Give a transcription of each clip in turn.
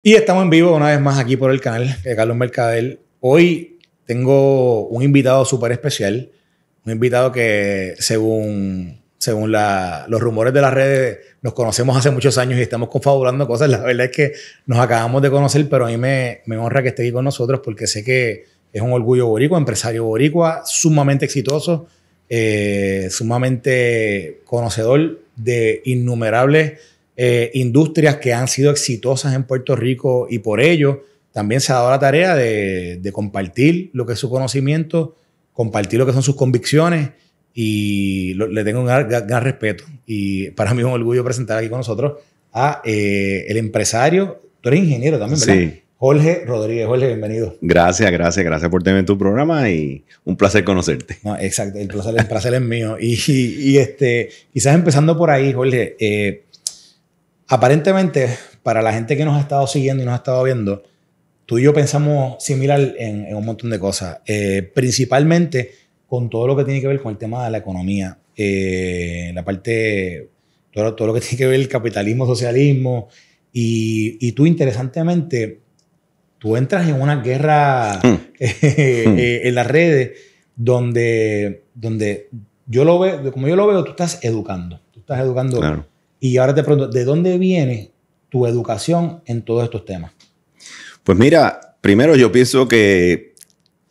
Y estamos en vivo una vez más aquí por el canal de Carlos Mercader. Hoy tengo un invitado súper especial. Un invitado que según los rumores de las redes nos conocemos hace muchos años y estamos confabulando cosas. La verdad es que nos acabamos de conocer, pero a mí me honra que esté aquí con nosotros porque sé que es un orgullo boricua, empresario boricua, sumamente exitoso, sumamente conocedor de innumerables industrias que han sido exitosas en Puerto Rico, y por ello también se ha dado la tarea de compartir lo que es su conocimiento, compartir lo que son sus convicciones, y le tengo un gran respeto. Y para mí es un orgullo presentar aquí con nosotros a el empresario. Tú eres ingeniero también, ¿verdad? Sí. Jorge Rodríguez. Jorge, bienvenido. Gracias por tener tu programa y un placer conocerte. No, exacto, el placer es mío. Y quizás empezando por ahí, Jorge, aparentemente, para la gente que nos ha estado siguiendo y nos ha estado viendo, tú y yo pensamos similar en un montón de cosas. Principalmente con todo lo que tiene que ver con el tema de la economía. La parte, todo lo que tiene que ver el capitalismo, socialismo. Y tú, interesantemente, tú entras en una guerra en las redes donde yo lo veo, como yo lo veo, tú estás educando. Claro. Y ahora te pregunto, ¿de dónde viene tu educación en todos estos temas? Pues mira, primero yo pienso que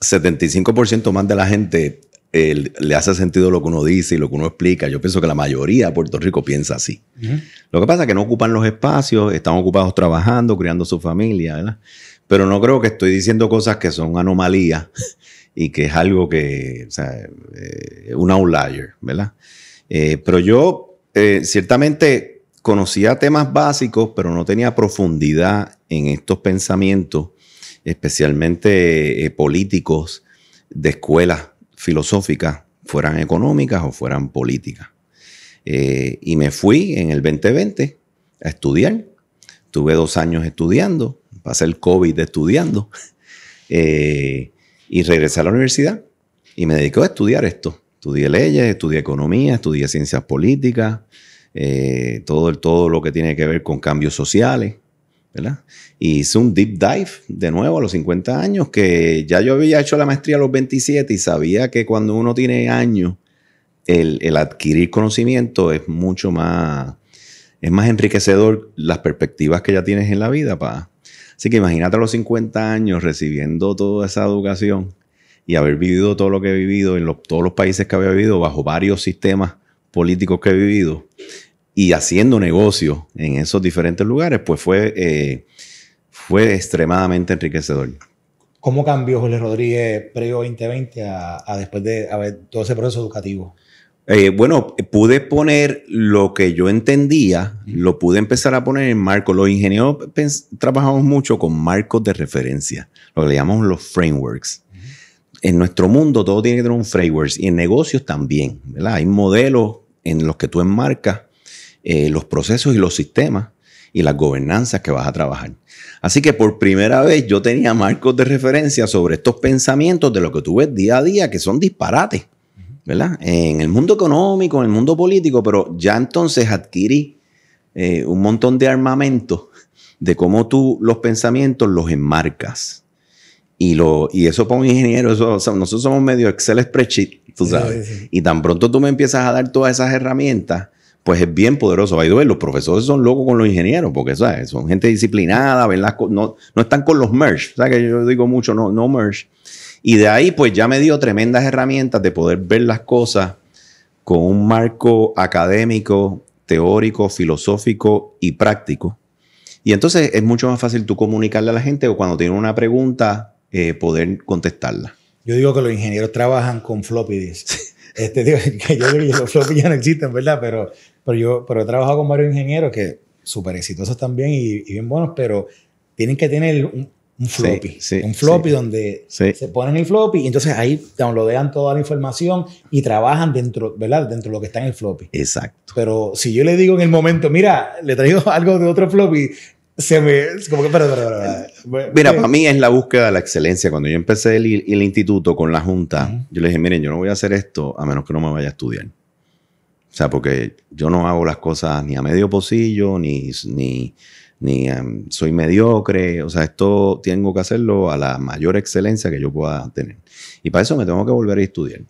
75% más de la gente le hace sentido lo que uno dice y lo que uno explica. Yo pienso que la mayoría de Puerto Rico piensa así. Lo que pasa es que no ocupan los espacios, están ocupados trabajando, criando su familia, ¿verdad? Pero no creo que estoy diciendo cosas que son anomalías y que es algo que, o sea, un outlier, ¿verdad? Pero yo ciertamente conocía temas básicos, pero no tenía profundidad en estos pensamientos, especialmente políticos de escuelas filosóficas, fueran económicas o fueran políticas. Y me fui en el 2020 a estudiar. Tuve 2 años estudiando, pasé el COVID estudiando, y regresé a la universidad y me dediqué a estudiar esto. Estudié leyes, estudié economía, estudié ciencias políticas, todo lo que tiene que ver con cambios sociales, ¿verdad? Y hice un deep dive de nuevo a los 50 años, que ya yo había hecho la maestría a los 27 y sabía que cuando uno tiene años, el adquirir conocimiento es mucho más, es más enriquecedor las perspectivas que ya tienes en la vida, pa. Así que imagínate a los 50 años recibiendo toda esa educación y haber vivido todo lo que he vivido en todos los países que había vivido, bajo varios sistemas políticos que he vivido y haciendo negocios en esos diferentes lugares, pues fue extremadamente enriquecedor. ¿Cómo cambió Jorge Rodríguez previo 2020 a después de haber todo ese proceso educativo? Bueno, pude poner lo que yo entendía, lo pude empezar a poner en marcos. Los ingenieros trabajamos mucho con marcos de referencia, lo que le llamamos los frameworks. En nuestro mundo todo tiene que tener un framework, y en negocios también, ¿verdad? Hay modelos en los que tú enmarcas los procesos y los sistemas y las gobernanzas que vas a trabajar. Así que por primera vez yo tenía marcos de referencia sobre estos pensamientos de lo que tú ves día a día, que son disparates, ¿verdad? En el mundo económico, en el mundo político, pero ya entonces adquirí un montón de armamento de cómo tú los pensamientos los enmarcas. Y eso para un ingeniero, nosotros somos medio Excel spreadsheet, tú sabes. Sí. Y tan pronto tú me empiezas a dar todas esas herramientas, pues es bien poderoso. By the way, los profesores son locos con los ingenieros, porque ¿sabes? Son gente disciplinada, ven no están con los merge. ¿Sabes? Que yo digo mucho, no merge. Y de ahí, pues ya me dio tremendas herramientas de poder ver las cosas con un marco académico, teórico, filosófico y práctico. Y entonces es mucho más fácil tú comunicarle a la gente, o cuando tienen una pregunta, poder contestarla. Yo digo que los ingenieros trabajan con floppy disk. Yo digo que los floppy ya no existen, ¿verdad? Pero he trabajado con varios ingenieros que súper exitosos también y bien buenos, pero tienen que tener un floppy. Un floppy donde se ponen el floppy y entonces ahí downloadean toda la información y trabajan dentro, ¿verdad? Dentro de lo que está en el floppy. Exacto. Pero si yo le digo en el momento, mira, le traigo algo de otro floppy, como que, Mira, para mí es la búsqueda de la excelencia. Cuando yo empecé el instituto con la junta, yo le dije, miren, yo no voy a hacer esto a menos que no me vaya a estudiar. O sea, porque yo no hago las cosas ni a medio pocillo, ni ni soy mediocre. O sea, esto tengo que hacerlo a la mayor excelencia que yo pueda tener. Y para eso me tengo que volver a estudiar.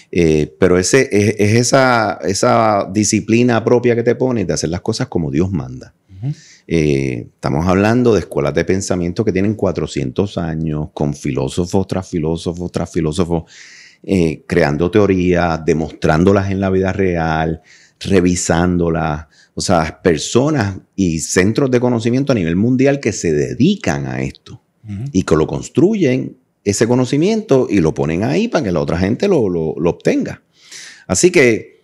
Pero es esa disciplina propia que te pones de hacer las cosas como Dios manda. Uh-huh. Estamos hablando de escuelas de pensamiento que tienen 400 años, con filósofos tras filósofos tras filósofos, creando teorías, demostrándolas en la vida real, revisándolas. O sea, personas y centros de conocimiento a nivel mundial que se dedican a esto y que lo construyen, ese conocimiento, y lo ponen ahí para que la otra gente lo obtenga. Así que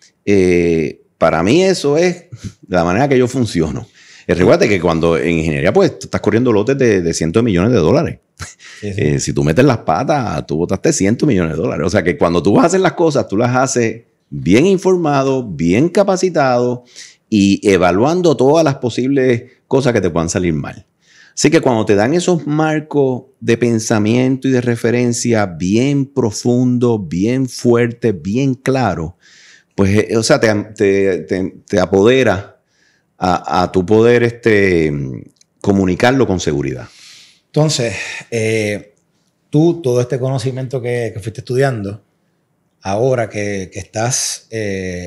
para mí eso es la manera que yo funciono. Recuerda que cuando en ingeniería, pues, tú estás corriendo lotes de cientos de millones de dólares. Sí, sí. Si tú metes las patas, tú botaste cientos de millones de dólares. O sea que cuando tú vas a hacer las cosas, tú las haces bien informado, bien capacitado y evaluando todas las posibles cosas que te puedan salir mal. Así que cuando te dan esos marcos de pensamiento y de referencia bien profundos, bien fuertes, bien claros, pues, o sea, te apodera a tu poder comunicarlo con seguridad. Entonces, tú, todo este conocimiento que fuiste estudiando, ahora que estás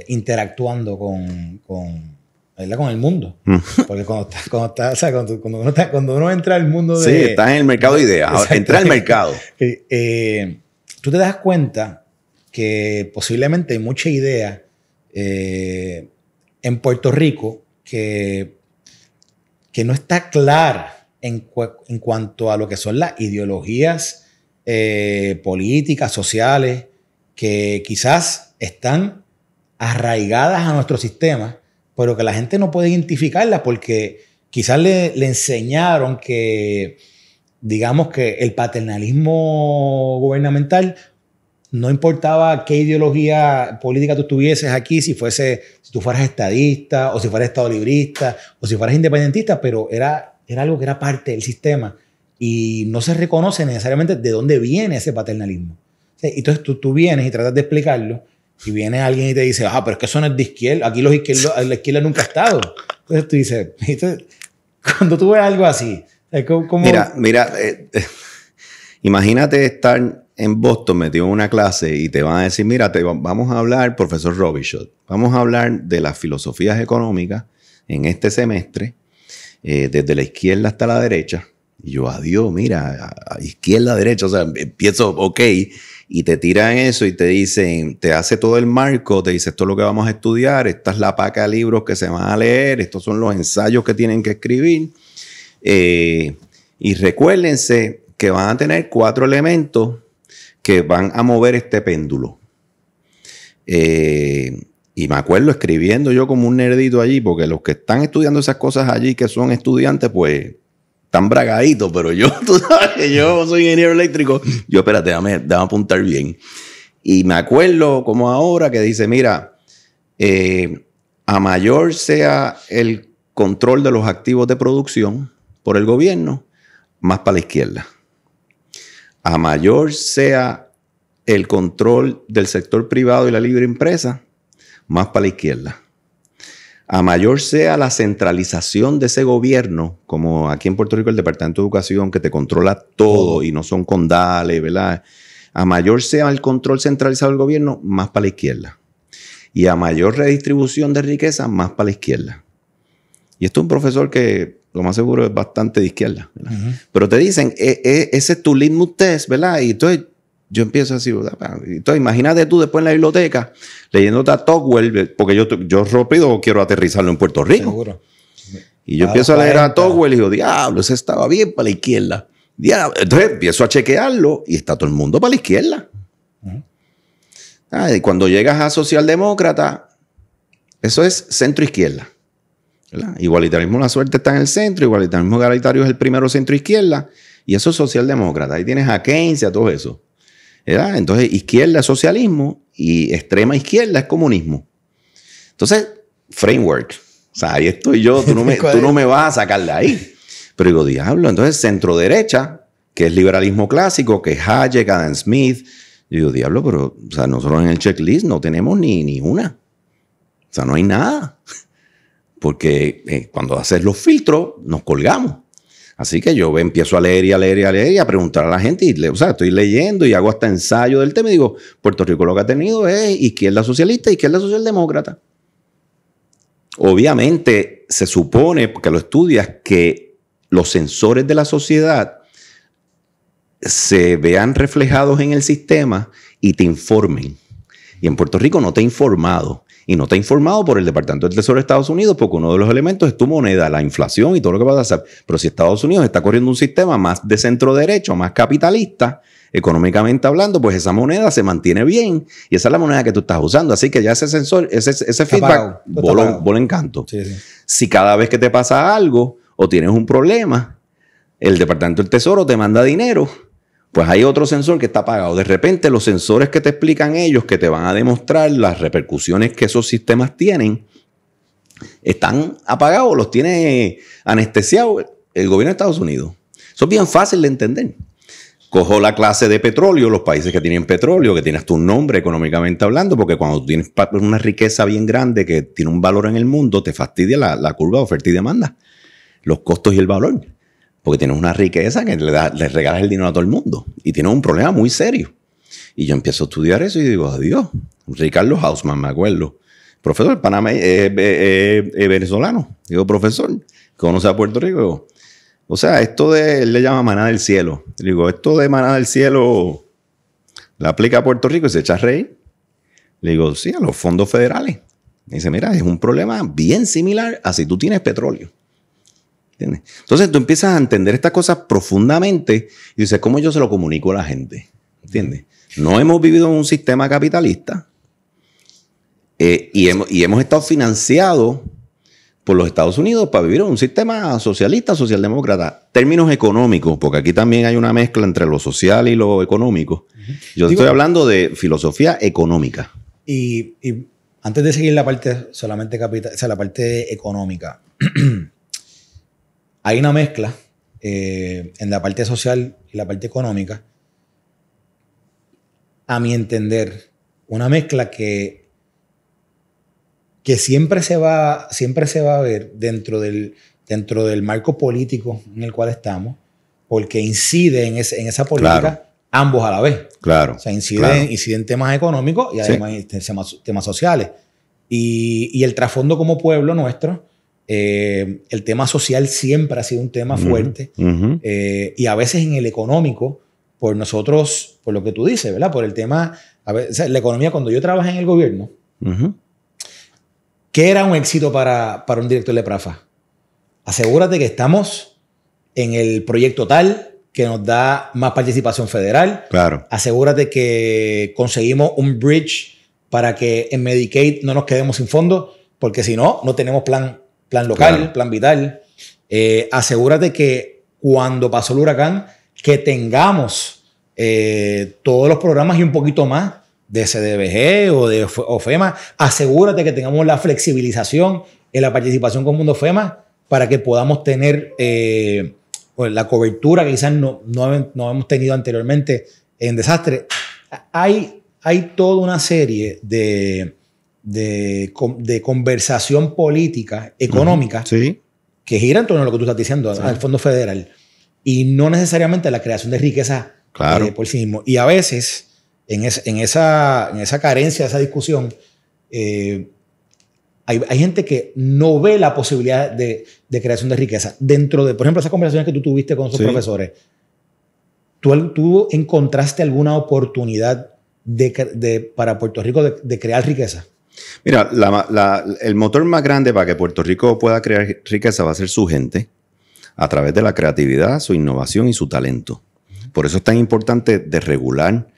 interactuando con el mundo. Porque cuando uno entra al mundo de... Sí, estás en el mercado de ideas. Ahora, entra al mercado. Tú te das cuenta que posiblemente hay mucha idea en Puerto Rico que no está clara en cuanto a lo que son las ideologías políticas, sociales, que quizás están arraigadas a nuestro sistema, pero que la gente no puede identificarlas porque quizás le enseñaron que, digamos, que el paternalismo gubernamental no importaba qué ideología política tú tuvieses aquí, si tú fueras estadista o si fueras estadolibrista o si fueras independentista, pero era algo que era parte del sistema y no se reconoce necesariamente de dónde viene ese paternalismo. Entonces tú vienes y tratas de explicarlo y viene alguien y te dice, pero es que eso no es de izquierda, aquí la izquierda nunca ha estado. Entonces tú dices, cuando tú ves algo así, ¿cómo? Mira, imagínate estar en Boston metido en una clase y te van a decir, mira, vamos a hablar, profesor Robichaud, vamos a hablar de las filosofías económicas en este semestre, desde la izquierda hasta la derecha. Y yo, adiós, mira, a izquierda, derecha, o sea, empiezo, ok, y te tiran eso y te dicen, te hace todo el marco, te dice, esto es lo que vamos a estudiar, esta es la paca de libros que se van a leer, estos son los ensayos que tienen que escribir. Y recuérdense que van a tener 4 elementos que van a mover este péndulo. Y me acuerdo escribiendo yo como un nerdito allí, porque los que están estudiando esas cosas allí, que son estudiantes, pues están bragaditos, pero tú sabes que yo soy ingeniero eléctrico. Yo, espérate, déjame apuntar bien. Y me acuerdo como ahora que dice, mira, a mayor sea el control de los activos de producción por el gobierno, más para la izquierda. A mayor sea el control del sector privado y la libre empresa, más para la izquierda. A mayor sea la centralización de ese gobierno, como aquí en Puerto Rico el Departamento de Educación, que te controla todo y no son condales, ¿verdad? A mayor sea el control centralizado del gobierno, más para la izquierda. Y a mayor redistribución de riqueza, más para la izquierda. Y esto es un profesor que lo más seguro es bastante de izquierda, ¿verdad? Uh-huh. Pero te dicen, ese es tu litmus test, ¿verdad? Y entonces yo empiezo así, ¿verdad? Entonces imagínate tú después en la biblioteca leyéndote a Tocqueville, porque yo rápido quiero aterrizarlo en Puerto Rico. Seguro. Y yo empiezo a leer a Tocqueville y digo, diablo, ese estaba bien para la izquierda. Diablo. Entonces empiezo a chequearlo y está todo el mundo para la izquierda. Uh-huh. Y cuando llegas a socialdemócrata, eso es centro-izquierda. ¿Verdad? Igualitarismo, la suerte está en el centro, igualitarismo egalitario es el primero centro-izquierda, y eso es socialdemócrata. Ahí tienes a Keynes y a todo eso. ¿Verdad? Entonces, izquierda es socialismo y extrema izquierda es comunismo. Entonces, framework. O sea, ahí estoy yo, tú no me vas a sacar de ahí. Pero digo, diablo, entonces centro derecha, que es liberalismo clásico, que es Hayek, Adam Smith. Yo digo, diablo, pero o sea, nosotros en el checklist no tenemos ni una. O sea, no hay nada. porque cuando haces los filtros nos colgamos. Así que yo empiezo a leer y a leer y a leer y a preguntar a la gente. Estoy leyendo y hago hasta ensayo del tema y digo, Puerto Rico lo que ha tenido es izquierda socialista, izquierda socialdemócrata. Obviamente se supone, porque lo estudias, que los sensores de la sociedad se vean reflejados en el sistema y te informen. Y en Puerto Rico no te ha informado. Y no te ha informado por el Departamento del Tesoro de Estados Unidos, porque uno de los elementos es tu moneda, la inflación y todo lo que vas a hacer. Pero si Estados Unidos está corriendo un sistema más de centro derecho, más capitalista, económicamente hablando, pues esa moneda se mantiene bien. Y esa es la moneda que tú estás usando. Así que ya ese sensor, ese feedback, voló en canto. Sí, sí. Si cada vez que te pasa algo o tienes un problema, el Departamento del Tesoro te manda dinero, pues hay otro sensor que está apagado. De repente los sensores que te explican ellos, que te van a demostrar las repercusiones que esos sistemas tienen, están apagados, los tiene anestesiados el gobierno de Estados Unidos. Eso es bien fácil de entender. Cojo la clase de petróleo, los países que tienen petróleo, que tienes tu nombre económicamente hablando, porque cuando tú tienes una riqueza bien grande que tiene un valor en el mundo, te fastidia la curva de oferta y demanda, los costos y el valor. Porque tienes una riqueza que le regalas el dinero a todo el mundo. Y tienes un problema muy serio. Y yo empiezo a estudiar eso y digo, adiós. Ricardo Hausmann, me acuerdo. Profesor, venezolano. Digo, profesor, conoce a Puerto Rico. O sea, esto él le llama maná del cielo. Digo, esto de maná del cielo la aplica a Puerto Rico y se echa a reír. Le digo, sí, a los fondos federales. Me dice, mira, es un problema bien similar a si tú tienes petróleo. ¿Entiendes? Entonces tú empiezas a entender estas cosas profundamente y dices, ¿cómo yo se lo comunico a la gente? ¿Entiendes? No hemos vivido en un sistema capitalista y hemos estado financiados por los Estados Unidos para vivir en un sistema socialista, socialdemócrata. Términos económicos, porque aquí también hay una mezcla entre lo social y lo económico. Yo estoy hablando de filosofía económica. Y antes de seguir la parte solamente capital, o sea, la parte económica, hay una mezcla en la parte social y la parte económica, a mi entender, una mezcla que siempre se va a ver dentro del marco político en el cual estamos, porque incide en esa política, claro, ambos a la vez. Claro. O sea, incide en temas económicos y además en temas sociales. Y el trasfondo como pueblo nuestro, el tema social siempre ha sido un tema fuerte. Y a veces en el económico, por nosotros, por lo que tú dices, ¿verdad? Por el tema, a veces, o sea, la economía, cuando yo trabajé en el gobierno, ¿qué era un éxito para un director de PRAFA? Asegúrate que estamos en el proyecto tal que nos da más participación federal. Claro. Asegúrate que conseguimos un bridge para que en Medicaid no nos quedemos sin fondos, porque si no, no tenemos plan local, claro, plan vital. Asegúrate que cuando pasó el huracán, que tengamos todos los programas y un poquito más de CDBG o FEMA. Asegúrate que tengamos la flexibilización en la participación con Mundo FEMA para que podamos tener pues la cobertura que quizás no hemos tenido anteriormente en desastre. Hay toda una serie de conversación política, económica, sí, que gira en torno a lo que tú estás diciendo, sí, al Fondo Federal. Y no necesariamente la creación de riqueza, claro, por sí mismo. Y a veces, en esa carencia, esa discusión, hay gente que no ve la posibilidad de creación de riqueza. Dentro de, por ejemplo, esas conversaciones que tú tuviste con esos, sí, profesores, ¿tú encontraste alguna oportunidad para Puerto Rico de crear riqueza? Mira, el motor más grande para que Puerto Rico pueda crear riqueza va a ser su gente, a través de la creatividad, su innovación y su talento. Por eso es tan importante desregular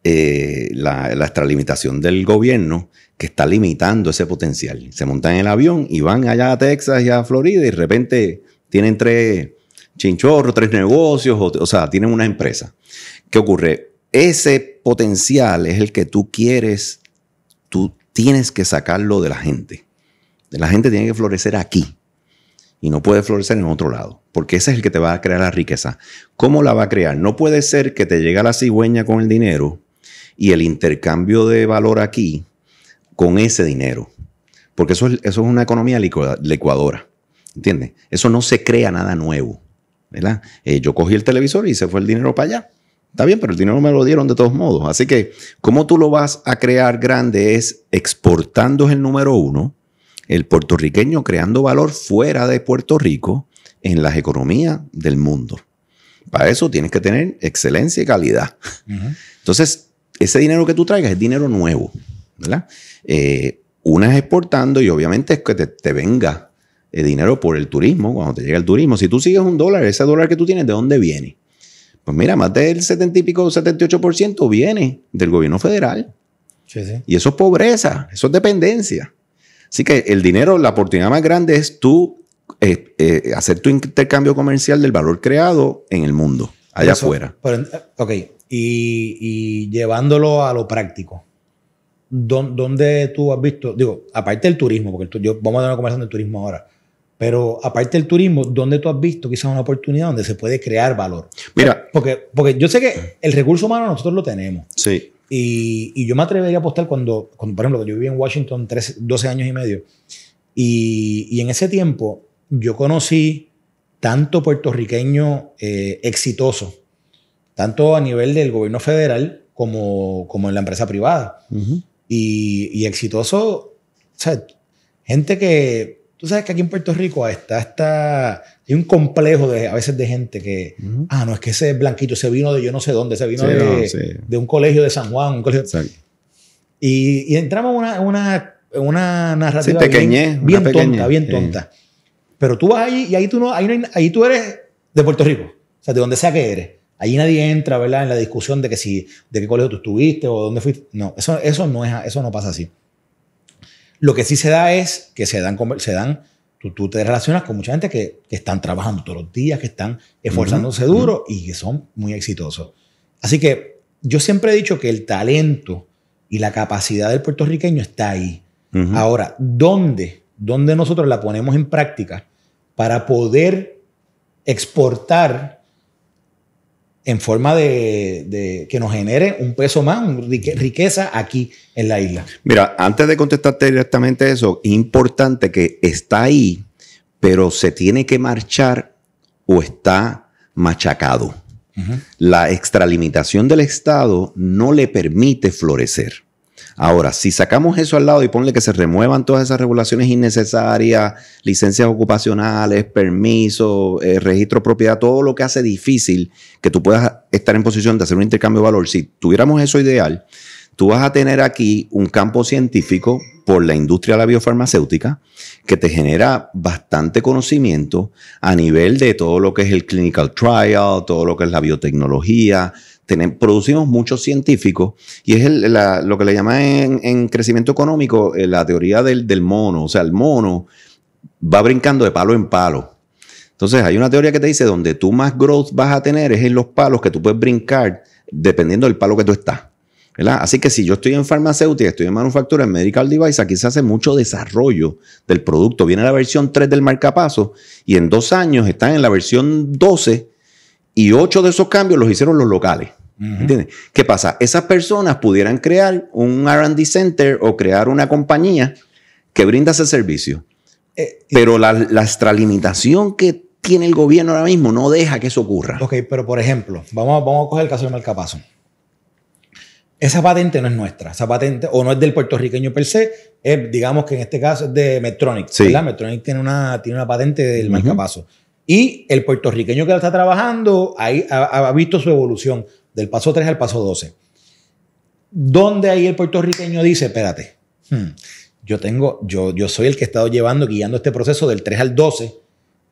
la extralimitación del gobierno, que está limitando ese potencial. Se montan en el avión y van allá a Texas y a Florida y de repente tienen 3 chinchorros, 3 negocios, o sea, tienen una empresa. ¿Qué ocurre? Ese potencial es el que tú quieres, tú tienes que sacarlo de la gente. La gente tiene que florecer aquí y no puede florecer en otro lado, porque ese es el que te va a crear la riqueza. ¿Cómo la va a crear? No puede ser que te llegue la cigüeña con el dinero y el intercambio de valor aquí con ese dinero. Porque eso es una economía licuadora. ¿Entiendes? Eso no se crea nada nuevo, ¿verdad? Yo cogí el televisor y se fue el dinero para allá. Está bien, pero el dinero me lo dieron de todos modos. Así que, ¿cómo tú lo vas a crear grande? Es exportando el número uno, el puertorriqueño creando valor fuera de Puerto Rico en las economías del mundo. Para eso tienes que tener excelencia y calidad. Entonces, ese dinero que tú traigas es dinero nuevo, ¿verdad? Una es exportando y obviamente es que te venga dinero por el turismo, cuando te llega el turismo. Si tú sigues $1, ese dólar que tú tienes, ¿de dónde viene? Pues mira, más del 70 y pico, 78% viene del gobierno federal. Sí. Y eso es pobreza, eso es dependencia. Así que el dinero, la oportunidad más grande es tú hacer tu intercambio comercial del valor creado en el mundo, allá afuera. Pero, ok, y llevándolo a lo práctico. ¿Dónde tú has visto, digo, aparte del turismo, porque vamos a dar una conversación del turismo ahora, pero aparte del turismo, ¿dónde tú has visto quizás una oportunidad donde se puede crear valor? Mira, porque yo sé que el recurso humano nosotros lo tenemos. Sí. Y yo me atrevería a apostar cuando, por ejemplo, yo viví en Washington 12 años y medio, y en ese tiempo yo conocí tanto puertorriqueño exitoso, tanto a nivel del gobierno federal como en la empresa privada. Y exitoso, o sea, gente que, tú sabes que aquí en Puerto Rico hay un complejo a veces de gente que, no, es que ese blanquito se vino de yo no sé dónde, se vino de un colegio de San Juan, un colegio. Y entramos en una narrativa bien tonta. Pero tú vas allí y ahí tú eres de Puerto Rico, o sea, de donde sea que eres. Allí nadie entra, ¿verdad?, en la discusión de qué colegio tú estuviste o dónde fuiste. No, eso no pasa así. Lo que sí se da es que tú te relacionas con mucha gente que están trabajando todos los días, que están esforzándose duro y que son muy exitosos. Así que yo siempre he dicho que el talento y la capacidad del puertorriqueño está ahí. Ahora, ¿dónde nosotros la ponemos en práctica para poder exportar en forma de que nos genere un peso más, riqueza aquí en la isla? Mira, antes de contestarte directamente eso, es importante que está ahí, pero se tiene que marchar o está machacado. La extralimitación del Estado no le permite florecer. Ahora, si sacamos eso al lado y ponle que se remuevan todas esas regulaciones innecesarias, licencias ocupacionales, permisos, registro de propiedad, todo lo que hace difícil que tú puedas estar en posición de hacer un intercambio de valor, si tuviéramos eso ideal, tú vas a tener aquí un campo científico por la industria de la biofarmacéutica que te genera bastante conocimiento a nivel de todo lo que es el clinical trial, todo lo que es la biotecnología. Producimos muchos científicos y es lo que le llaman en crecimiento económico la teoría del mono. O sea, el mono va brincando de palo en palo. Entonces, hay una teoría que te dice donde tú más growth vas a tener es en los palos que tú puedes brincar dependiendo del palo que tú estás, ¿verdad? Así que si yo estoy en farmacéutica, estoy en manufactura, en medical device, aquí se hace mucho desarrollo del producto. Viene la versión 3 del marcapaso y en 2 años están en la versión 12 y 8 de esos cambios los hicieron los locales. ¿Entiendes? ¿Qué pasa? Esas personas pudieran crear un R&D center o crear una compañía que brinda ese servicio. Pero la extralimitación que tiene el gobierno ahora mismo no deja que eso ocurra. Ok, pero por ejemplo, vamos a coger el caso del marcapaso. Esa patente no es nuestra. Esa patente, o no es del puertorriqueño per se, digamos que en este caso es de Medtronic. Sí. ¿Verdad? Medtronic tiene una patente del marcapaso. Y el puertorriqueño que la está trabajando ahí ha visto su evolución del paso 3 al paso 12. ¿Dónde ahí el puertorriqueño dice, espérate, yo soy el que he estado guiando este proceso del 3 al 12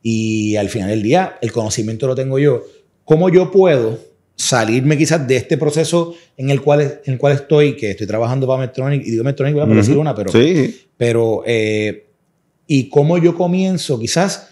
y al final del día el conocimiento lo tengo yo? ¿Cómo yo puedo salirme quizás de este proceso en el cual estoy trabajando para Medtronic? Y digo Medtronic, voy a decir una, pero... Sí. ¿Y cómo yo comienzo quizás...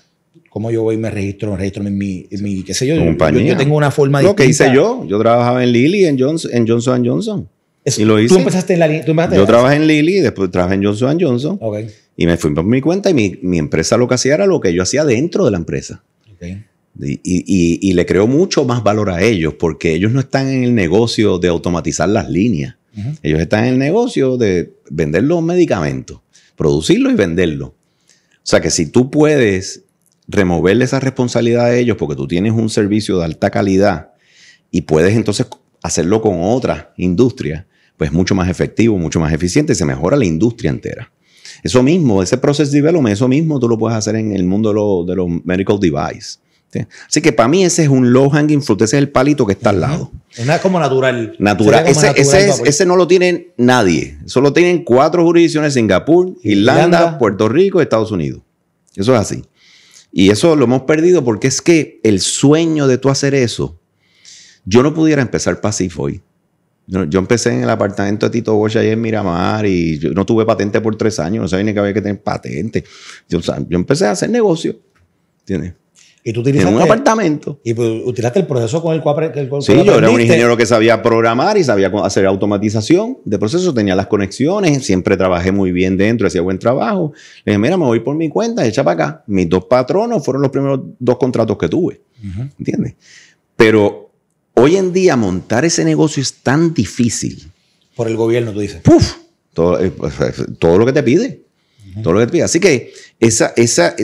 ¿Cómo yo voy y me registro en mi qué sé yo? Yo tengo una forma distinta. Lo que hice yo trabajaba en Lilly, en Johnson & Johnson. Eso, y lo hice. ¿Tú empezaste en la línea? Yo trabajé en Lilly, después trabajé en Johnson & Johnson. Okay. Y me fui por mi cuenta y mi empresa lo que hacía era lo que yo hacía dentro de la empresa. Okay. Y le creo mucho más valor a ellos porque ellos no están en el negocio de automatizar las líneas. Ellos están en el negocio de vender los medicamentos. producirlo y venderlo. O sea que si tú puedes removerle esa responsabilidad a ellos porque tú tienes un servicio de alta calidad y puedes entonces hacerlo con otras industrias, pues es mucho más efectivo, mucho más eficiente y se mejora la industria entera. Eso mismo, ese process development, eso mismo tú lo puedes hacer en el mundo de los medical devices. ¿Sí? Así que para mí ese es un low hanging fruit, ese es el palito que está al lado. Es como natural. Ese no lo tiene nadie. Eso lo tienen 4 jurisdicciones: Singapur, Irlanda, Puerto Rico y Estados Unidos. Eso es así. Y eso lo hemos perdido porque es que el sueño de tú hacer eso, yo no pudiera empezar Pasif hoy. Yo empecé en el apartamento de Tito Bosch allá en Miramar y yo no tuve patente por 3 años. No sabía ni que había que tener patente. Yo empecé a hacer negocio. ¿Entiendes? Y tú utilizaste... En un apartamento. Y pues, utilizaste el proceso con el cual sí, yo era un ingeniero que sabía programar y sabía hacer automatización de procesos. Tenía las conexiones. Siempre trabajé muy bien dentro. Hacía buen trabajo. Le dije, mira, me voy por mi cuenta. Echa para acá. Mis 2 patronos fueron los primeros 2 contratos que tuve. ¿Entiendes? Pero... hoy en día montar ese negocio es tan difícil. Por el gobierno, tú dices. ¡Puf! Todo lo que te pide. Todo lo que te pide. Así que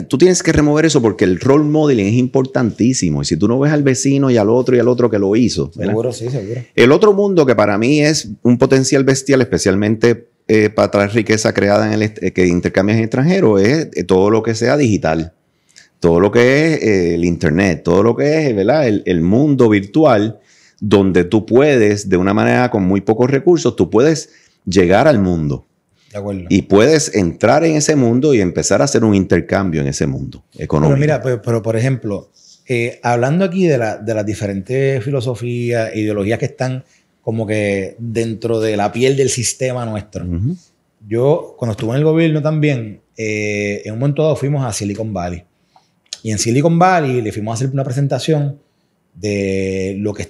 tú tienes que remover eso porque el role modeling es importantísimo. Y si tú no ves al vecino y al otro que lo hizo. Seguro, sí, seguro. El otro mundo que para mí es un potencial bestial, especialmente para traer riqueza creada que intercambias en extranjero, es todo lo que sea digital. Todo lo que es el internet, todo lo que es, ¿verdad? El mundo virtual, donde tú puedes, de una manera con muy pocos recursos, tú puedes llegar al mundo. De acuerdo. Y puedes entrar en ese mundo y empezar a hacer un intercambio en ese mundo económico. Pero mira, pero por ejemplo, hablando aquí de las diferentes filosofías, ideologías que están como que dentro de la piel del sistema nuestro. Yo, cuando estuve en el gobierno también, en un momento dado fuimos a Silicon Valley. Y en Silicon Valley le fuimos a hacer una presentación de lo que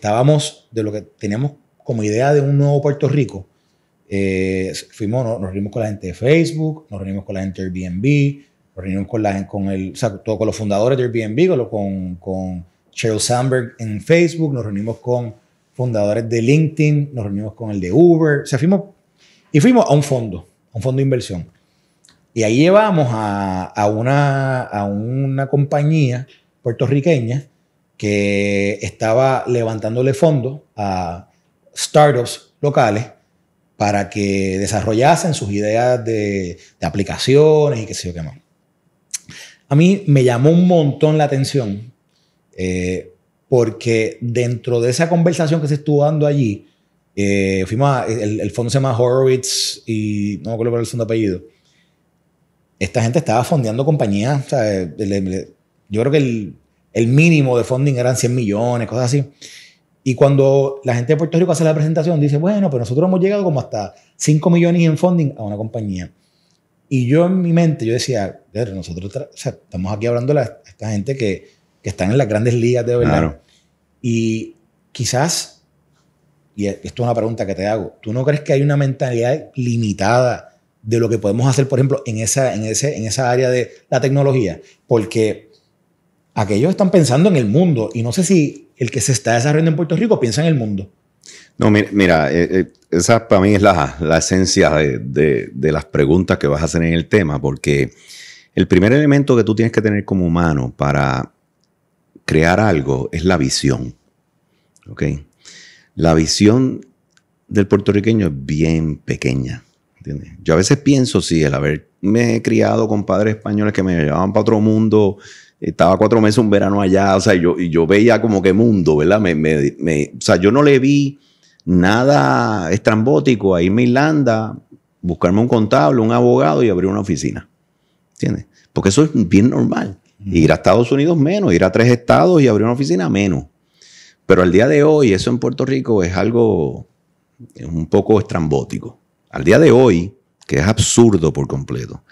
teníamos como idea de un nuevo Puerto Rico. Nos reunimos con la gente de Facebook, nos reunimos con la gente de Airbnb, nos reunimos con los fundadores de Airbnb, con Sheryl Sandberg en Facebook, nos reunimos con fundadores de LinkedIn, nos reunimos con el de Uber. O sea, fuimos a un fondo de inversión. Y ahí llevamos a una compañía puertorriqueña que estaba levantándole fondos a startups locales para que desarrollasen sus ideas de aplicaciones y qué sé yo qué más. A mí me llamó un montón la atención porque dentro de esa conversación que se estuvo dando allí, el fondo se llama Horowitz y no me acuerdo cuál es el segundo apellido. Esta gente estaba fondeando compañías. O sea, yo creo que el mínimo de funding eran 100 millones, cosas así. Y cuando la gente de Puerto Rico hace la presentación, dice, bueno, pero nosotros hemos llegado como hasta 5 millones en funding a una compañía. Y yo en mi mente, yo decía, nosotros estamos aquí hablando de esta gente que están en las grandes ligas de verdad. Claro. Y quizás, y esto es una pregunta que te hago, ¿tú no crees que hay una mentalidad limitada de lo que podemos hacer, por ejemplo, en esa área de la tecnología? Porque aquellos están pensando en el mundo y no sé si el que se está desarrollando en Puerto Rico piensa en el mundo. No, mira, esa para mí es la esencia de las preguntas que vas a hacer en el tema, porque el primer elemento que tú tienes que tener como humano para crear algo es la visión. ¿Ok? La visión del puertorriqueño es bien pequeña. ¿Entiendes? Yo a veces pienso, el haberme criado con padres españoles que me llevaban para otro mundo, estaba 4 meses un verano allá, o sea, yo veía como que mundo, ¿verdad? O sea, yo no le vi nada estrambótico a irme a Irlanda, buscarme un contable, un abogado y abrir una oficina. ¿Entiendes? Porque eso es bien normal. Ir a Estados Unidos menos, ir a 3 estados y abrir una oficina menos. Pero al día de hoy, eso en Puerto Rico es algo un poco estrambótico. Al día de hoy, que es absurdo por completo.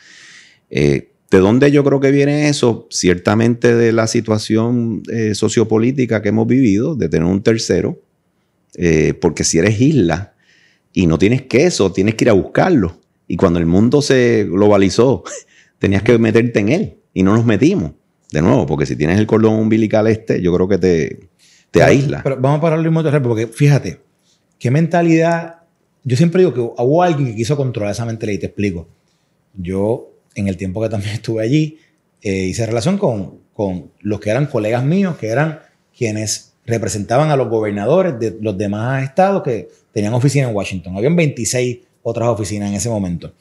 ¿De dónde yo creo que viene eso? Ciertamente de la situación sociopolítica que hemos vivido, de tener un tercero, porque si eres isla y no tienes queso, tienes que ir a buscarlo. Y cuando el mundo se globalizó, tenías que meterte en él y no nos metimos. De nuevo, porque si tienes el cordón umbilical yo creo que te aísla. Pero vamos a pararlo un momento, porque fíjate, qué mentalidad. Yo siempre digo que hubo alguien que quiso controlar esa mentalidad y te explico. yo en el tiempo que también estuve allí, hice relación con los que eran colegas míos, que eran quienes representaban a los gobernadores de los demás estados que tenían oficina en Washington. Habían 26 otras oficinas en ese momento.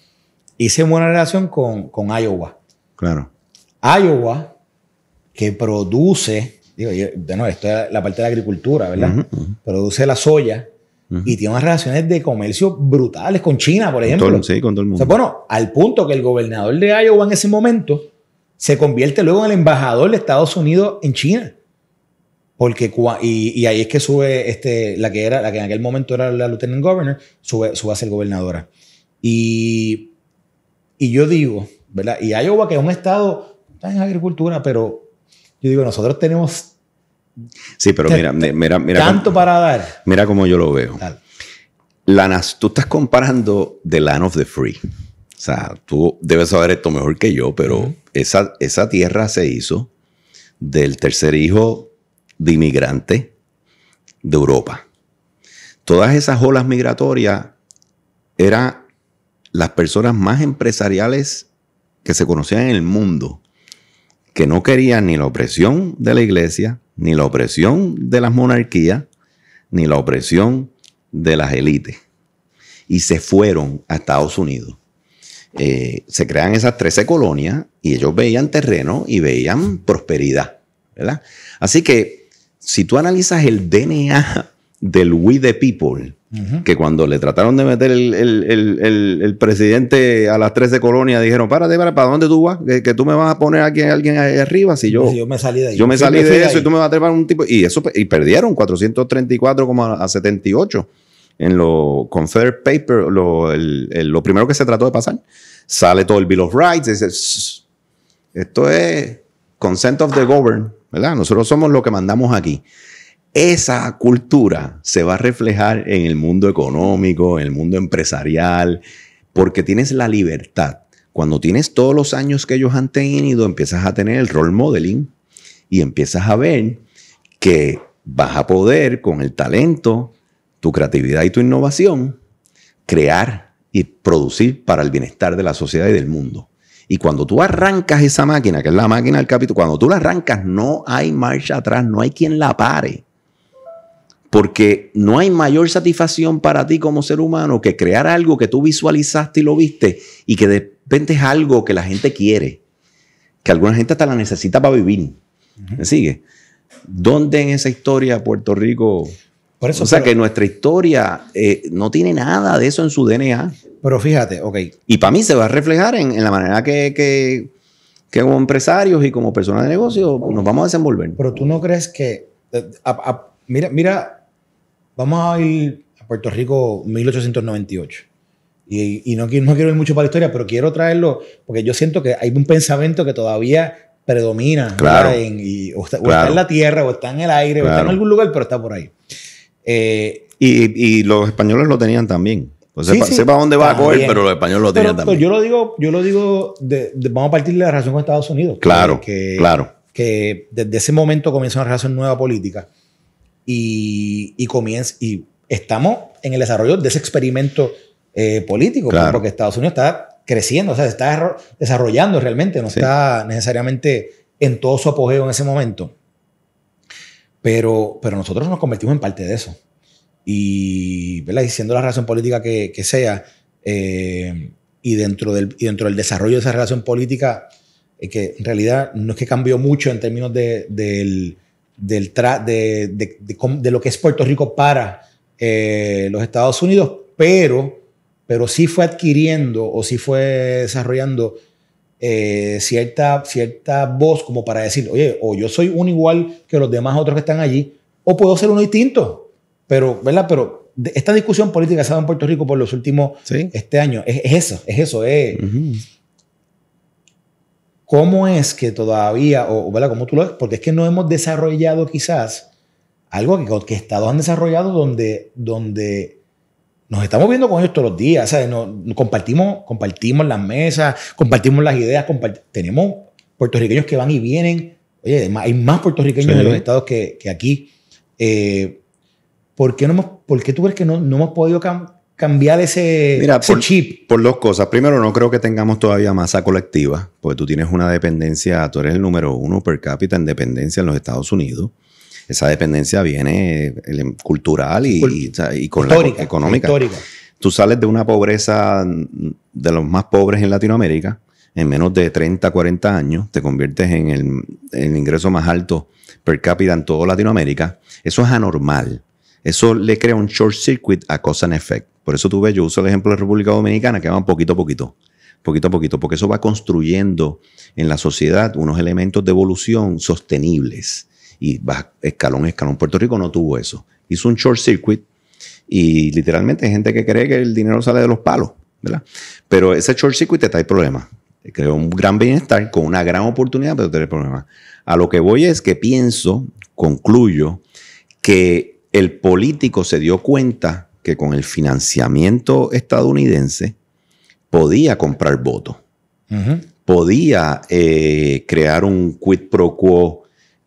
Hice buena relación con Iowa. Claro. Iowa, que produce, esto es la parte de la agricultura, ¿verdad? Produce la soya y tiene unas relaciones de comercio brutales con China, por ejemplo. Con todo el mundo. O sea, bueno, al punto que el gobernador de Iowa en ese momento se convierte luego en el embajador de Estados Unidos en China. Porque, y ahí es que sube la que en aquel momento era la lieutenant governor, sube a ser gobernadora. Y yo digo, ¿verdad? Y Iowa, que es un estado, está en agricultura, pero yo digo, nosotros tenemos... Sí, pero mira tanto para dar. Mira cómo yo lo veo. Tú estás comparando the land of the free. O sea, tú debes saber esto mejor que yo, pero esa tierra se hizo del tercer hijo de inmigrante de Europa. Todas esas olas migratorias eran las personas más empresariales que se conocían en el mundo, que no querían ni la opresión de la iglesia, ni la opresión de las monarquías, ni la opresión de las élites. Y se fueron a Estados Unidos. Se crean esas 13 colonias y ellos veían terreno y veían prosperidad, ¿verdad? Así que si tú analizas el DNA del We the People, que cuando le trataron de meter el presidente a las 13 colonias, dijeron, párate, ¿para dónde tú vas? Que tú me vas a poner aquí a alguien ahí arriba. Si yo me salí de ahí. Yo me salí de eso y tú me vas a trepar un tipo. Y perdieron 434 como a 78 en lo Confederate Paper, lo primero que se trató de pasar. Sale todo el Bill of Rights, dice, esto es consent of the governed, ¿verdad? Nosotros somos los que mandamos aquí. Esa cultura se va a reflejar en el mundo económico, en el mundo empresarial, porque tienes la libertad. Cuando tienes todos los años que ellos han tenido, empiezas a tener el role modeling y empiezas a ver que vas a poder, con el talento, tu creatividad y tu innovación, crear y producir para el bienestar de la sociedad y del mundo. Y cuando tú arrancas esa máquina, que es la máquina del capítulo, cuando tú la arrancas, no hay marcha atrás, no hay quien la pare. Porque no hay mayor satisfacción para ti como ser humano que crear algo que tú visualizaste y lo viste y que de repente es algo que la gente quiere, que alguna gente hasta la necesita para vivir. ¿Me sigue? ¿Dónde en esa historia Puerto Rico? Por eso, que nuestra historia no tiene nada de eso en su DNA. Pero fíjate, ok. Y para mí se va a reflejar en la manera que como empresarios y como personas de negocio nos vamos a desenvolver. Pero tú no crees que... Mira, vamos a ir a Puerto Rico 1898. Y no quiero ir mucho para la historia, pero quiero traerlo porque yo siento que hay un pensamiento que todavía predomina. Claro. O está en la tierra, o está en el aire, o está en algún lugar, pero está por ahí. Y los españoles lo tenían también. Pues sepa dónde va a coger, pero los españoles lo tenían también. Pero yo lo digo vamos a partir de la relación con Estados Unidos. Claro. Que desde ese momento comienza una relación nueva política y estamos en el desarrollo de ese experimento político, claro, porque Estados Unidos está creciendo, o sea, se está desarrollando realmente, no está necesariamente en todo su apogeo en ese momento. Pero nosotros nos convertimos en parte de eso. Y, ¿verdad? Y siendo la relación política que sea, y dentro del desarrollo de esa relación política, que en realidad no es que cambió mucho en términos de lo que es Puerto Rico para los Estados Unidos, pero sí fue adquiriendo o sí fue desarrollando cierta voz como para decir, oye, o yo soy uno igual que los demás otros que están allí, o puedo ser uno distinto. Pero, ¿verdad? Pero esta discusión política que se ha dado en Puerto Rico por los últimos años es eso. ¿Cómo es que todavía, ¿verdad? ¿Cómo tú lo ves? Porque es que no hemos desarrollado quizás algo que estados han desarrollado donde nos estamos viendo con ellos todos los días, ¿sabes? Compartimos las mesas, compartimos las ideas, tenemos puertorriqueños que van y vienen. Oye, hay más puertorriqueños en los estados que aquí. ¿Por qué tú crees que no hemos podido cambiar ese chip? Por dos cosas. Primero, no creo que tengamos todavía masa colectiva, porque tú tienes una dependencia, tú eres el número 1 per cápita en dependencia en los Estados Unidos. Esa dependencia viene cultural y con histórica, la económica. Histórica. Tú sales de una pobreza de los más pobres en Latinoamérica, en menos de 30, 40 años, te conviertes en el ingreso más alto per cápita en toda Latinoamérica. Eso es anormal. Eso le crea un short circuit a cause and effect. Por eso tú ves, yo uso el ejemplo de República Dominicana, que van poquito a poquito, porque eso va construyendo en la sociedad unos elementos de evolución sostenibles. Y va escalón a escalón. Puerto Rico no tuvo eso. Hizo un short circuit y literalmente hay gente que cree que el dinero sale de los palos, ¿verdad? Pero ese short circuit te trae problemas. Creó un gran bienestar con una gran oportunidad, pero te trae problemas. A lo que voy es que concluyo, que el político se dio cuenta que con el financiamiento estadounidense podía comprar votos. Podía crear un quid pro quo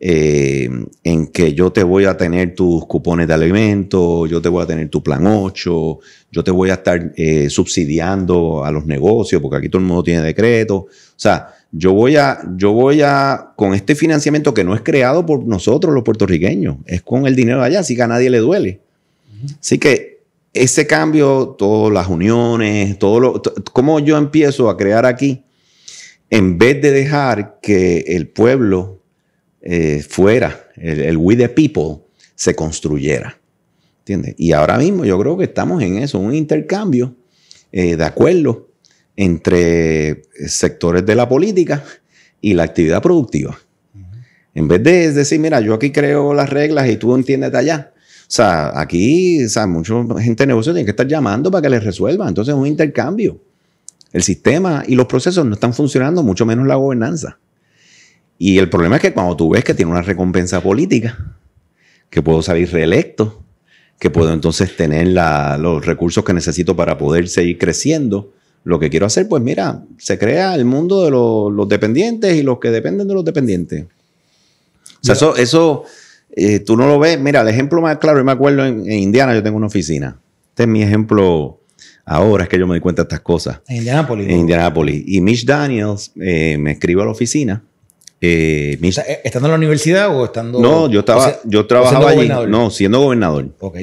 en que yo te voy a tener tus cupones de alimentos, yo te voy a tener tu plan 8, yo te voy a estar subsidiando a los negocios, porque aquí todo el mundo tiene decreto. O sea, yo voy a, con este financiamiento que no es creado por nosotros los puertorriqueños, es con el dinero de allá, así que a nadie le duele. Así que ese cambio, todas las uniones, cómo yo empiezo a crear aquí, en vez de dejar que el pueblo fuera, el we the people, se construyera. ¿Entiendes? Y ahora mismo yo creo que estamos en eso, un intercambio de acuerdos entre sectores de la política y la actividad productiva. En vez de decir, mira, yo aquí creo las reglas y tú entiendes de allá. O sea, aquí, mucha gente de negocio tiene que estar llamando para que les resuelva. Entonces es un intercambio. El sistema y los procesos no están funcionando, mucho menos la gobernanza. Y el problema es que cuando tú ves que tiene una recompensa política, que puedo salir reelecto, que puedo entonces tener los recursos que necesito para poder seguir creciendo, lo que quiero hacer, pues mira, se crea el mundo de los dependientes y los que dependen de los dependientes. O sea, eso tú no lo ves. Mira, el ejemplo más claro, yo me acuerdo en Indiana, yo tengo una oficina. Este es mi ejemplo ahora, es que yo me doy cuenta de estas cosas. En Indianápolis. En Indianápolis. Y Mitch Daniels me escribe a la oficina. ¿Estando en la universidad o estando...? No, yo trabajaba allí. No, siendo gobernador. Ok.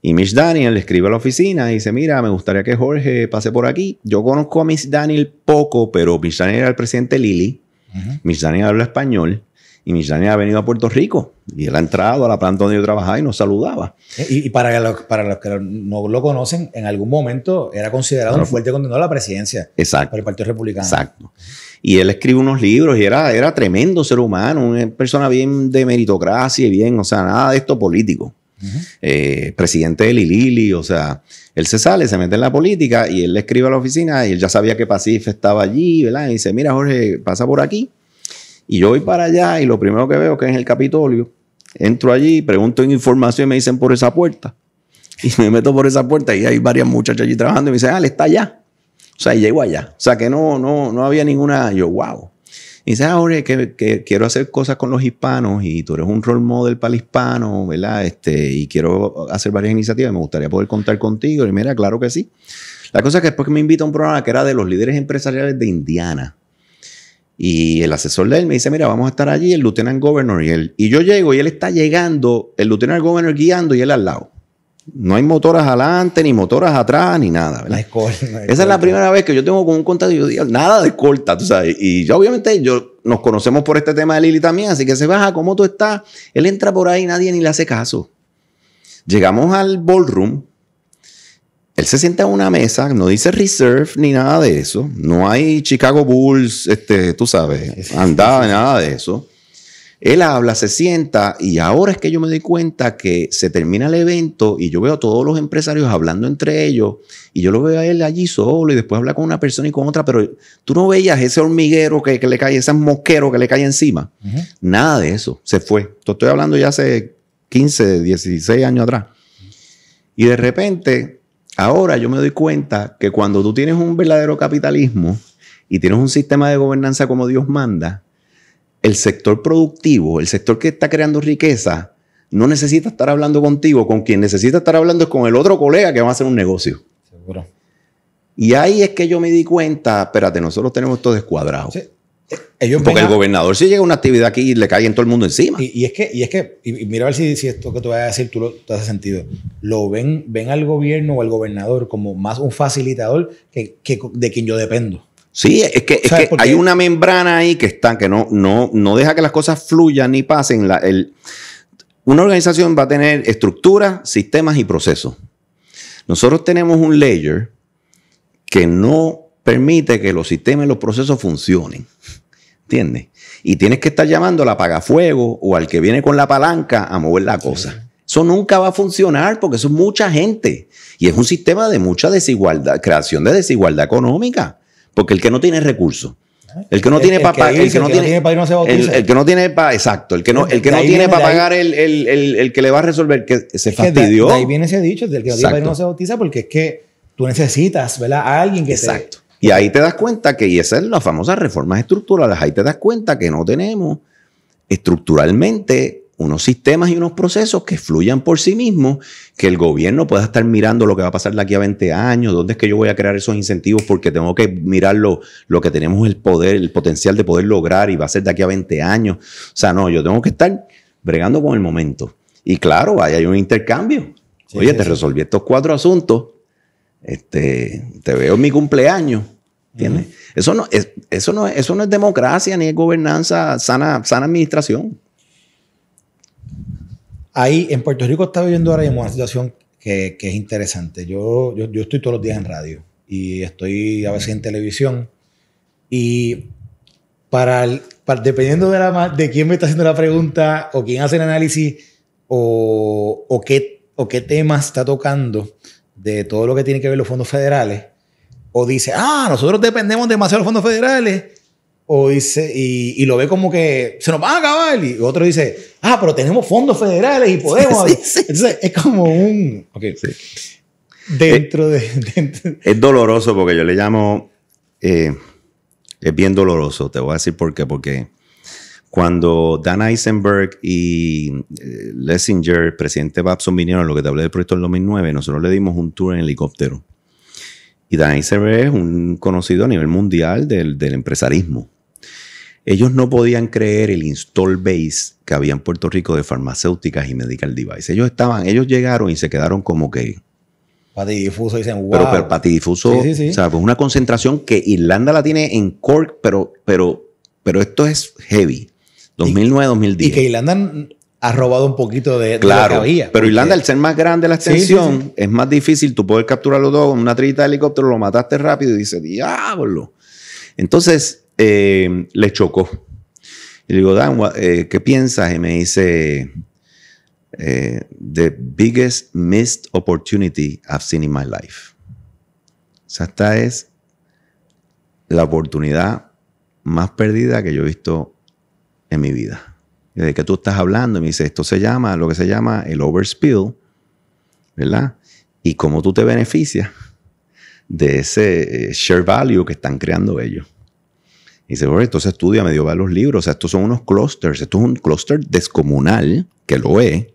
Y Mitch Daniel le escribe a la oficina y dice, mira, me gustaría que Jorge pase por aquí. Yo conozco a Mitch Daniel poco, pero Mitch Daniel era el presidente Lilly. Mitch Daniel habla español. Y Mitch Daniel ha venido a Puerto Rico. Y él ha entrado a la planta donde yo trabajaba y nos saludaba. Y para los que no lo conocen, en algún momento era considerado un fuerte condenado a la presidencia. Exacto. Por el Partido Republicano. Exacto. Y él escribe unos libros y era tremendo ser humano. Una persona bien de meritocracia y bien, o sea, nada de esto político. Presidente de Lilly, o sea, él se sale, se mete en la política y él le escribe a la oficina y él ya sabía que Pacif estaba allí, ¿verdad? Y dice, mira Jorge, pasa por aquí. Y yo voy para allá y lo primero que veo que es el Capitolio. Entro allí, pregunto en información y me dicen por esa puerta. Y me meto por esa puerta y hay varias muchachas allí trabajando y me dicen, él está allá. O sea, y llego allá. O sea, que no había ninguna... Yo, wow. Y dice, Jorge, que quiero hacer cosas con los hispanos y tú eres un role model para el hispano, ¿verdad? Y quiero hacer varias iniciativas. Me gustaría poder contar contigo. Y mira, claro que sí. La cosa es que después que me invita a un programa que era de los líderes empresariales de Indiana. Y el asesor de él me dice, mira, vamos a estar allí, el lieutenant governor y yo llego y él está llegando, el lieutenant governor guiando y él al lado. No hay motoras adelante, ni motoras atrás, ni nada, ¿verdad? Esa es la primera vez que yo tengo como un contacto y yo digo, nada de escolta, tú sabes. Y yo, obviamente, nos conocemos por este tema de Lilly también, así que se baja, ¿cómo tú estás? Él entra por ahí, nadie ni le hace caso. Llegamos al ballroom. Él se sienta en una mesa, no dice reserve ni nada de eso. No hay Chicago Bulls, tú sabes, andada, nada de eso. Él habla, se sienta y ahora es que yo me doy cuenta que se termina el evento y yo veo a todos los empresarios hablando entre ellos y yo lo veo a él allí solo y después habla con una persona y con otra, pero tú no veías ese hormiguero que le cae, ese mosquero que le cae encima. Nada de eso, se fue. Estoy hablando ya hace 15, 16 años atrás. Y de repente, ahora yo me doy cuenta que cuando tú tienes un verdadero capitalismo y tienes un sistema de gobernanza como Dios manda, el sector productivo, el sector que está creando riqueza, no necesita estar hablando contigo. Con quien necesita estar hablando es con el otro colega que va a hacer un negocio. Seguro. Y ahí es que yo me di cuenta, espérate, nosotros tenemos todo descuadrado. Sí. Porque el gobernador si llega a una actividad aquí y le cae en todo el mundo encima. Y mira a ver si esto que te voy a decir te hace sentido. Lo ven al gobierno o al gobernador como más un facilitador que de quien yo dependo. Sí, es que hay una membrana ahí que no deja que las cosas fluyan ni pasen. Una organización va a tener estructuras, sistemas y procesos. Nosotros tenemos un layer que no permite que los sistemas y los procesos funcionen. ¿Entiendes? Y tienes que estar llamando al apagafuego o al que viene con la palanca a mover la cosa. Sí. Eso nunca va a funcionar porque eso es mucha gente. Y es un sistema de mucha desigualdad, creación de desigualdad económica. Porque el que no tiene recursos, el que no tiene para el que no tiene para pagar el que le va a resolver, que se fastidió. De ahí viene ese dicho, del que no tiene para ir no se bautiza, porque es que tú necesitas, ¿verdad? A alguien que Exacto. Y ahí te das cuenta que, y esas son las famosas reformas estructurales, ahí te das cuenta que no tenemos estructuralmente unos sistemas y unos procesos que fluyan por sí mismos, que el gobierno pueda estar mirando lo que va a pasar de aquí a 20 años, dónde es que yo voy a crear esos incentivos porque tengo que mirar lo que tenemos el poder, el potencial de poder lograr y va a ser de aquí a 20 años. O sea, no, yo tengo que estar bregando con el momento. Y claro, ahí hay un intercambio. Sí, oye, te resolví estos 4 asuntos. Te veo en mi cumpleaños, ¿entiendes? Eso no es democracia ni es gobernanza, sana administración. Ahí en Puerto Rico está viviendo ahora mismo una situación que es interesante. Yo estoy todos los días en radio y estoy a veces en televisión y dependiendo de quién me está haciendo la pregunta o quién hace el análisis o qué temas está tocando de todo lo que tiene que ver los fondos federales, o dice, nosotros dependemos demasiado de los fondos federales, o dice, y lo ve como que se nos van a acabar, y otro dice, pero tenemos fondos federales y podemos. Sí. Entonces, es como un... Okay. Sí. Dentro. Es doloroso porque yo le llamo... es bien doloroso, te voy a decir por qué. Porque cuando Dan Eisenberg y Lessinger, presidente Babson, vinieron a lo que te hablé del proyecto del 2009, nosotros le dimos un tour en helicóptero. Y Dan Eisenberg es un conocido a nivel mundial del empresarismo. Ellos no podían creer el install base que había en Puerto Rico de farmacéuticas y medical devices. Ellos llegaron y se quedaron como que... patidifuso, dicen, wow. Pero patidifuso, sí. O sea, pues una concentración que Irlanda la tiene en Cork, pero esto es heavy. 2009-2010. Y que Irlanda ha robado un poquito de lo que había. Pero Irlanda, al ser más grande la extensión, es más difícil. Tú puedes capturarlo todo con una trillita de helicóptero, lo mataste rápido y dices, diablo. Entonces, le chocó. Y le digo, Dan, ¿qué piensas? Y me dice, the biggest missed opportunity I've seen in my life. O sea, esta es la oportunidad más perdida que yo he visto en mi vida. ¿De qué tú estás hablando? Y me dice, esto se llama, lo que se llama el overspill, ¿verdad? Y cómo tú te beneficias de ese share value que están creando ellos. Y dice, bueno, entonces estudia, me dio varios libros. O sea, estos son unos clusters. Esto es un cluster descomunal, que lo es.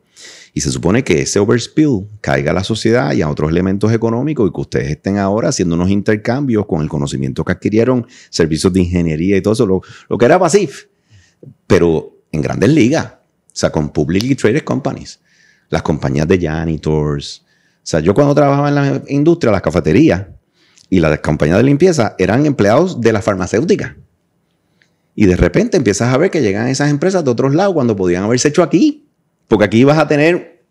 Y se supone que ese overspill caiga a la sociedad y a otros elementos económicos y que ustedes estén ahora haciendo unos intercambios con el conocimiento que adquirieron, servicios de ingeniería y todo eso, lo que era PASIF. Pero en grandes ligas, o sea, con publicly traded companies, las compañías de janitors. O sea, yo cuando trabajaba en la industria, las cafeterías y las compañías de limpieza eran empleados de la farmacéutica. Y de repente empiezas a ver que llegan esas empresas de otros lados cuando podían haberse hecho aquí. Porque aquí vas a tener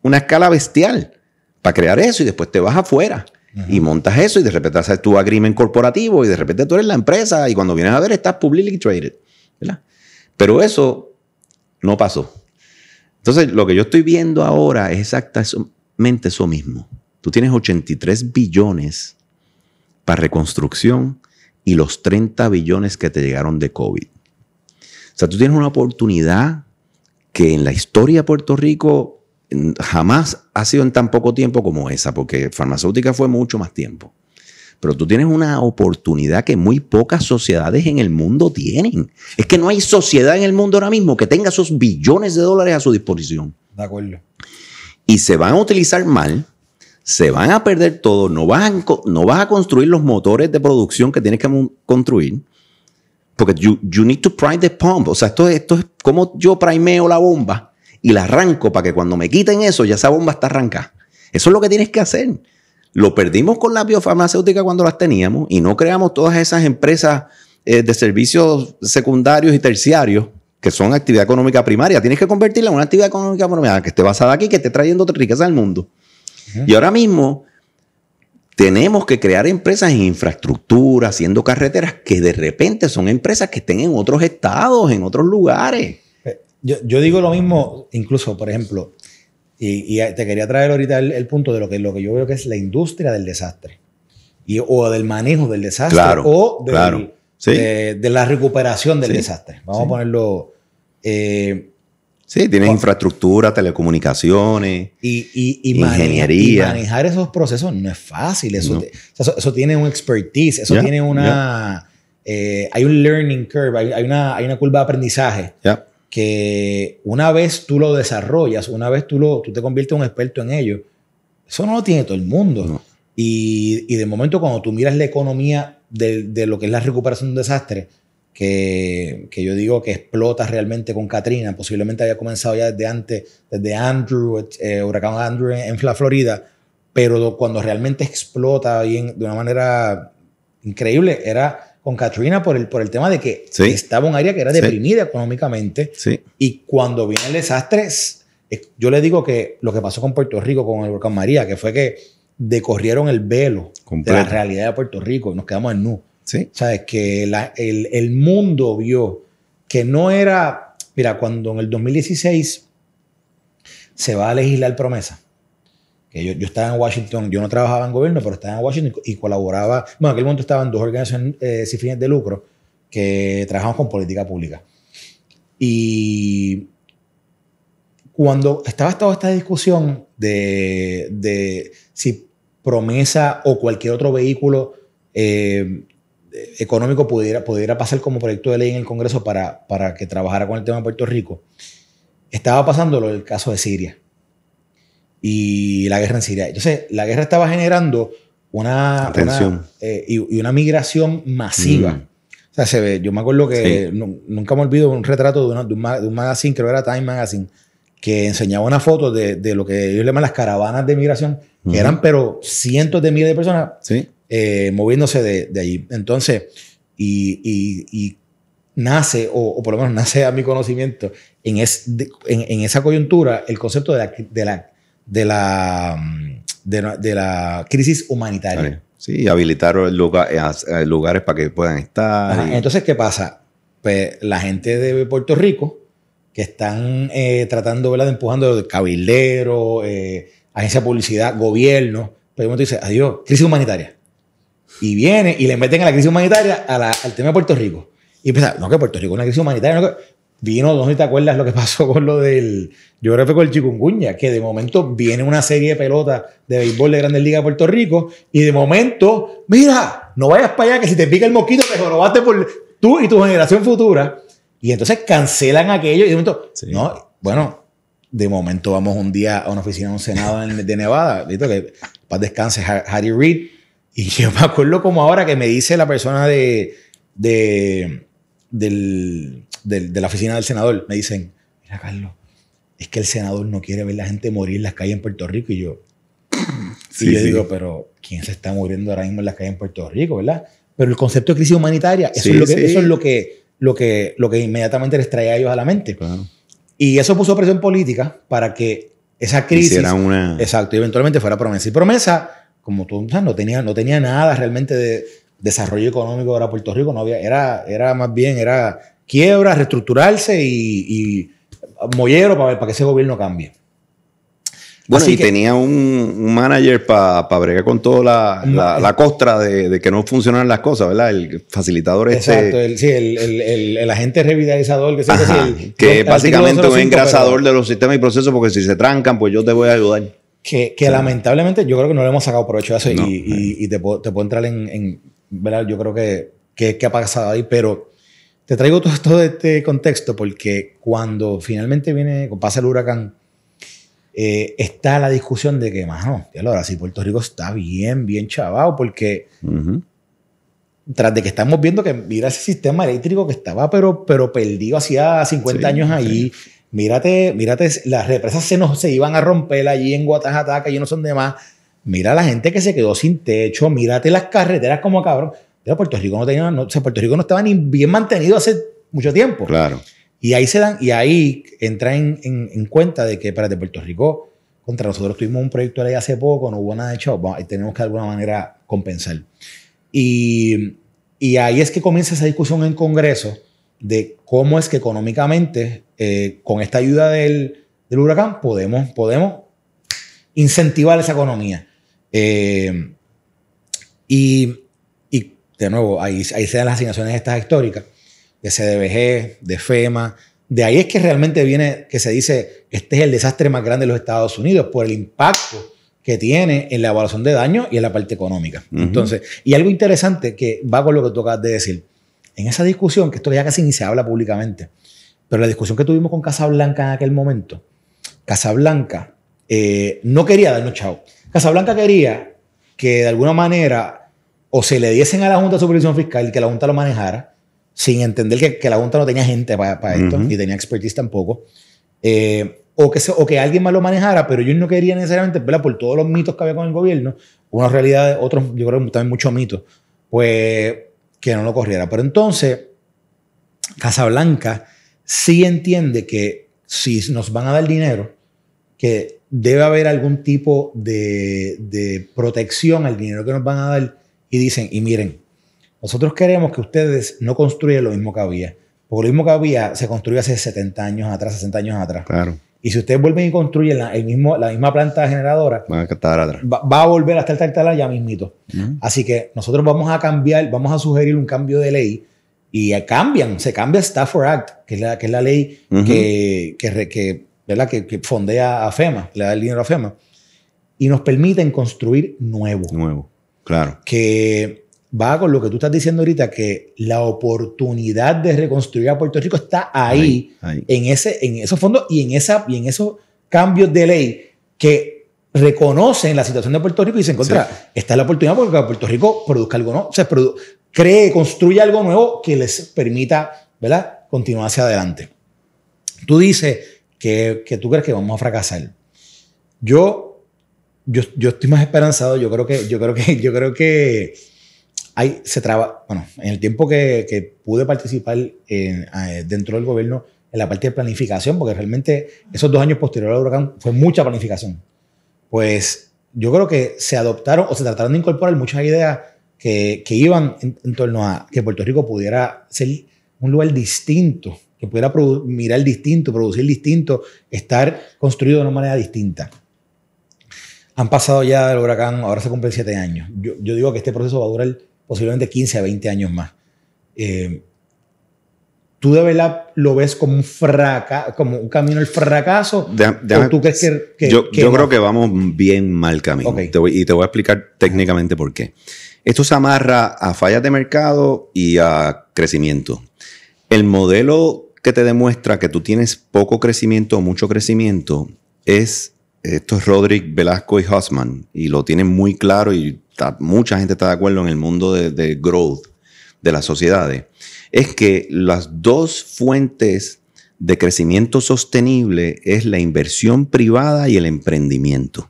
una escala bestial para crear eso y después te vas afuera. Y montas eso y de repente haces tu agreement corporativo y de repente tú eres la empresa y cuando vienes a ver estás publicly traded, ¿verdad? Pero eso no pasó. Entonces, lo que yo estoy viendo ahora es exactamente eso mismo. Tú tienes 83 billones para reconstrucción y los 30 billones que te llegaron de COVID. O sea, tú tienes una oportunidad que en la historia de Puerto Rico jamás ha sido en tan poco tiempo como esa, porque farmacéutica fue mucho más tiempo. Pero tú tienes una oportunidad que muy pocas sociedades en el mundo tienen. Es que no hay sociedad en el mundo ahora mismo que tenga esos billones de dólares a su disposición. De acuerdo. Y se van a utilizar mal, se van a perder todo, no vas a construir los motores de producción que tienes que construir, porque you need to prime the pump. O sea, esto es como yo primeo la bomba y la arranco para que cuando me quiten eso, ya esa bomba está arrancada. Eso es lo que tienes que hacer. Lo perdimos con la biofarmacéutica cuando las teníamos y no creamos todas esas empresas de servicios secundarios y terciarios que son actividad económica primaria. Tienes que convertirla en una actividad económica primaria que esté basada aquí, que esté trayendo riqueza al mundo. Y ahora mismo tenemos que crear empresas en infraestructura, haciendo carreteras que de repente son empresas que estén en otros estados, en otros lugares. Yo digo lo mismo, incluso, por ejemplo, y te quería traer ahorita el punto de lo que yo veo que es la industria del desastre. O del manejo del desastre. Claro, o claro. Sí. de la recuperación del desastre. Vamos a ponerlo... sí, tienes infraestructura, telecomunicaciones, ingeniería. Y manejar esos procesos no es fácil. Eso tiene un expertise, eso tiene una... hay un learning curve, hay una curva de aprendizaje que una vez tú lo desarrollas, una vez tú te conviertes en un experto en ello, eso no lo tiene todo el mundo. No. Y de momento cuando tú miras la economía de lo que es la recuperación de un desastre, que yo digo que explota realmente con Katrina, posiblemente había comenzado ya desde antes, desde Andrew, huracán Andrew en la Florida, pero cuando realmente explota de una manera increíble era con Katrina por el tema de que estaba un área que era deprimida económicamente, y cuando viene el desastre, yo le digo que lo que pasó con Puerto Rico con el huracán María, que fue que decorrieron el velo de la realidad de Puerto Rico y nos quedamos en nu. Sí. ¿Sabes? Que el mundo vio que no era... Mira, cuando en el 2016 se va a legislar promesa, que yo estaba en Washington, yo no trabajaba en gobierno, pero estaba en Washington y colaboraba... Bueno, en aquel momento estaban dos organizaciones sin fines de lucro que trabajamos con política pública. Y cuando estaba toda esta discusión de si promesa o cualquier otro vehículo económico pudiera pasar como proyecto de ley en el Congreso para que trabajara con el tema de Puerto Rico, estaba pasando lo del caso de Siria y la guerra en Siria. Entonces, la guerra estaba generando una migración masiva. O sea, yo me acuerdo que nunca me olvido un retrato de un magazine, creo que era Time Magazine, que enseñaba una foto de lo que ellos llaman las caravanas de migración, que eran pero cientos de miles de personas moviéndose de allí. Entonces, y nace, o por lo menos nace a mi conocimiento, en esa coyuntura, el concepto de la crisis humanitaria. Vale. Sí, habilitar lugares para que puedan estar. Ajá, entonces, ¿qué pasa? Pues la gente de Puerto Rico que están tratando, ¿verdad?, de empujando de cabildero, agencia de publicidad, gobierno, pero uno dice, adiós, crisis humanitaria. Y viene y le meten a la crisis humanitaria al tema de Puerto Rico. Y piensa, no, que Puerto Rico es una crisis humanitaria. No, vino, no sé si te acuerdas lo que pasó con lo del, yo creo que fue con el chikungunya, que de momento viene una serie de pelotas de béisbol de Grandes Ligas de Puerto Rico y de momento, mira, no vayas para allá que si te pica el mosquito te jorobaste por tú y tu generación futura. Y entonces cancelan aquello y de momento, no, bueno, de momento vamos un día a una oficina de un senado de Nevada, ¿visto? Que para descanse Harry Reid, y yo me acuerdo como ahora que me dice la persona de la oficina del senador, me dicen, mira Carlos, es que el senador no quiere ver la gente morir en las calles en Puerto Rico, y yo digo, pero ¿quién se está muriendo ahora mismo en las calles en Puerto Rico, verdad? Pero el concepto de crisis humanitaria, eso es lo que inmediatamente les trae a ellos a la mente. Claro. Y eso puso presión política para que esa crisis... Exacto, y eventualmente fuera promesa. Y promesa, como tú sabes, no tenía nada realmente de desarrollo económico para Puerto Rico. No había, era más bien, era quiebra, reestructurarse y mollero para que ese gobierno cambie. Bueno, así y tenía un manager para bregar con toda la costra de que no funcionaran las cosas, ¿verdad? El facilitador exacto, el agente revitalizador. Que es básicamente un engrasador de los sistemas y procesos, porque si se trancan, pues yo te voy a ayudar. Que lamentablemente yo creo que no le hemos sacado provecho a eso y te puedo entrar en ¿verdad? Yo creo que ha pasado ahí, pero te traigo todo este contexto porque cuando finalmente pasa el huracán, está la discusión de que, mano, ahora sí, Puerto Rico está bien chavado, porque tras de que estamos viendo que mira ese sistema eléctrico que estaba pero perdido hacía 50 años allí. Sí. Mírate, las represas se iban a romper allí en Guatajataca, allí no son de más. Mira la gente que se quedó sin techo, mírate las carreteras como cabrón. Pero Puerto Rico Puerto Rico no estaba ni bien mantenido hace mucho tiempo. Claro. Y ahí entra en cuenta de que, espérate, Puerto Rico, contra nosotros tuvimos un proyecto de ley hace poco, no hubo nada hecho, ahí tenemos que de alguna manera compensar. Y ahí es que comienza esa discusión en Congreso de cómo es que económicamente, con esta ayuda del huracán, podemos incentivar esa economía. Y de nuevo, ahí se dan las asignaciones estas históricas de CDBG, de FEMA. De ahí es que realmente viene que se dice, este es el desastre más grande de los Estados Unidos por el impacto que tiene en la evaluación de daño y en la parte económica. Entonces, y algo interesante que va con lo que tú acabas de decir. En esa discusión, que esto ya casi ni se habla públicamente, pero la discusión que tuvimos con Casablanca en aquel momento, Casablanca no quería darnos chavo. Casablanca quería que de alguna manera o se le diesen a la Junta de Supervisión Fiscal y que la Junta lo manejara, sin entender que la Junta no tenía gente para esto, ni tenía expertise tampoco, o que alguien más lo manejara, pero ellos no querían necesariamente, ¿verdad? Por todos los mitos que había con el gobierno, unas realidades, otros, yo creo que también muchos mitos, pues que no lo corriera. Pero entonces, Casablanca sí entiende que si nos van a dar dinero, que debe haber algún tipo de protección al dinero que nos van a dar, y dicen, y miren, nosotros queremos que ustedes no construyan lo mismo que había, porque lo mismo que había se construyó hace 70 años atrás, 60 años atrás. Claro. Y si ustedes vuelven y construyen la misma planta generadora, va a volver a estar ya mismito. Así que nosotros vamos a cambiar, vamos a sugerir un cambio de ley y se cambia Stafford Act, que es la ley ¿verdad? que fondea a FEMA, le da el dinero a FEMA, y nos permiten construir nuevo. Claro. Que va con lo que tú estás diciendo ahorita, que la oportunidad de reconstruir a Puerto Rico está ahí. En esos fondos y en esos cambios de ley que reconocen la situación de Puerto Rico y dicen, contra, esta es la oportunidad porque Puerto Rico produzca algo nuevo, o sea, construye algo nuevo que les permita, ¿verdad?, continuar hacia adelante. Tú dices que tú crees que vamos a fracasar. Yo estoy más esperanzado. Yo creo que bueno, en el tiempo que pude participar dentro del gobierno en la parte de planificación, porque realmente esos 2 años posteriores al huracán fue mucha planificación, pues yo creo que se adoptaron o se trataron de incorporar muchas ideas que iban en torno a que Puerto Rico pudiera ser un lugar distinto, que pudiera mirar distinto, producir distinto, estar construido de una manera distinta. Han pasado ya del huracán, ahora se cumplen 7 años. Yo digo que este proceso va a durar posiblemente 15 a 20 años más. ¿Tú de verdad lo ves como un camino al fracaso? ¿O tú crees que yo creo que vamos bien mal camino. Okay. Y te voy a explicar técnicamente por qué. Esto se amarra a fallas de mercado y a crecimiento. El modelo que te demuestra que tú tienes poco crecimiento o mucho crecimiento esto es Roderick, Velasco y Hussman, y lo tienen muy claro y mucha gente está de acuerdo en el mundo de growth de las sociedades. Es que las 2 fuentes de crecimiento sostenible es la inversión privada y el emprendimiento.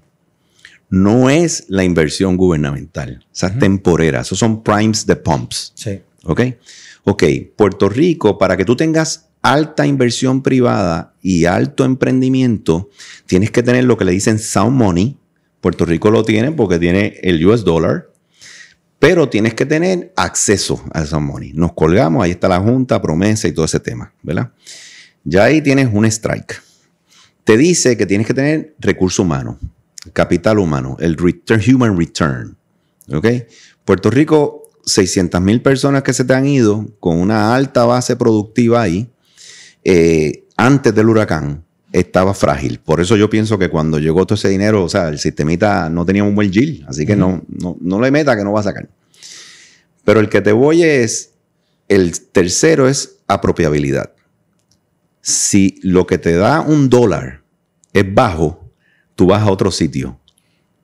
No es la inversión gubernamental. Esa es temporera. Esos son primes de pumps. Sí. Ok. Puerto Rico, para que tú tengas alta inversión privada y alto emprendimiento, tienes que tener lo que le dicen sound money. Puerto Rico lo tiene porque tiene el US dollar, pero tienes que tener acceso a sound money. Nos colgamos, ahí está la Junta, promesa y todo ese tema, ¿verdad? Ya ahí tienes un strike. Te dice que tienes que tener recurso humano, capital humano, el human return. ¿Ok? Puerto Rico, 600,000 personas que se te han ido con una alta base productiva ahí. Antes del huracán estaba frágil. Por eso yo pienso que cuando llegó todo ese dinero, o sea, el sistemita no tenía un buen yield. Así que no le meta que no va a sacar. Pero el que te voy es, el tercero es apropiabilidad. Si lo que te da $1 es bajo, tú vas a otro sitio.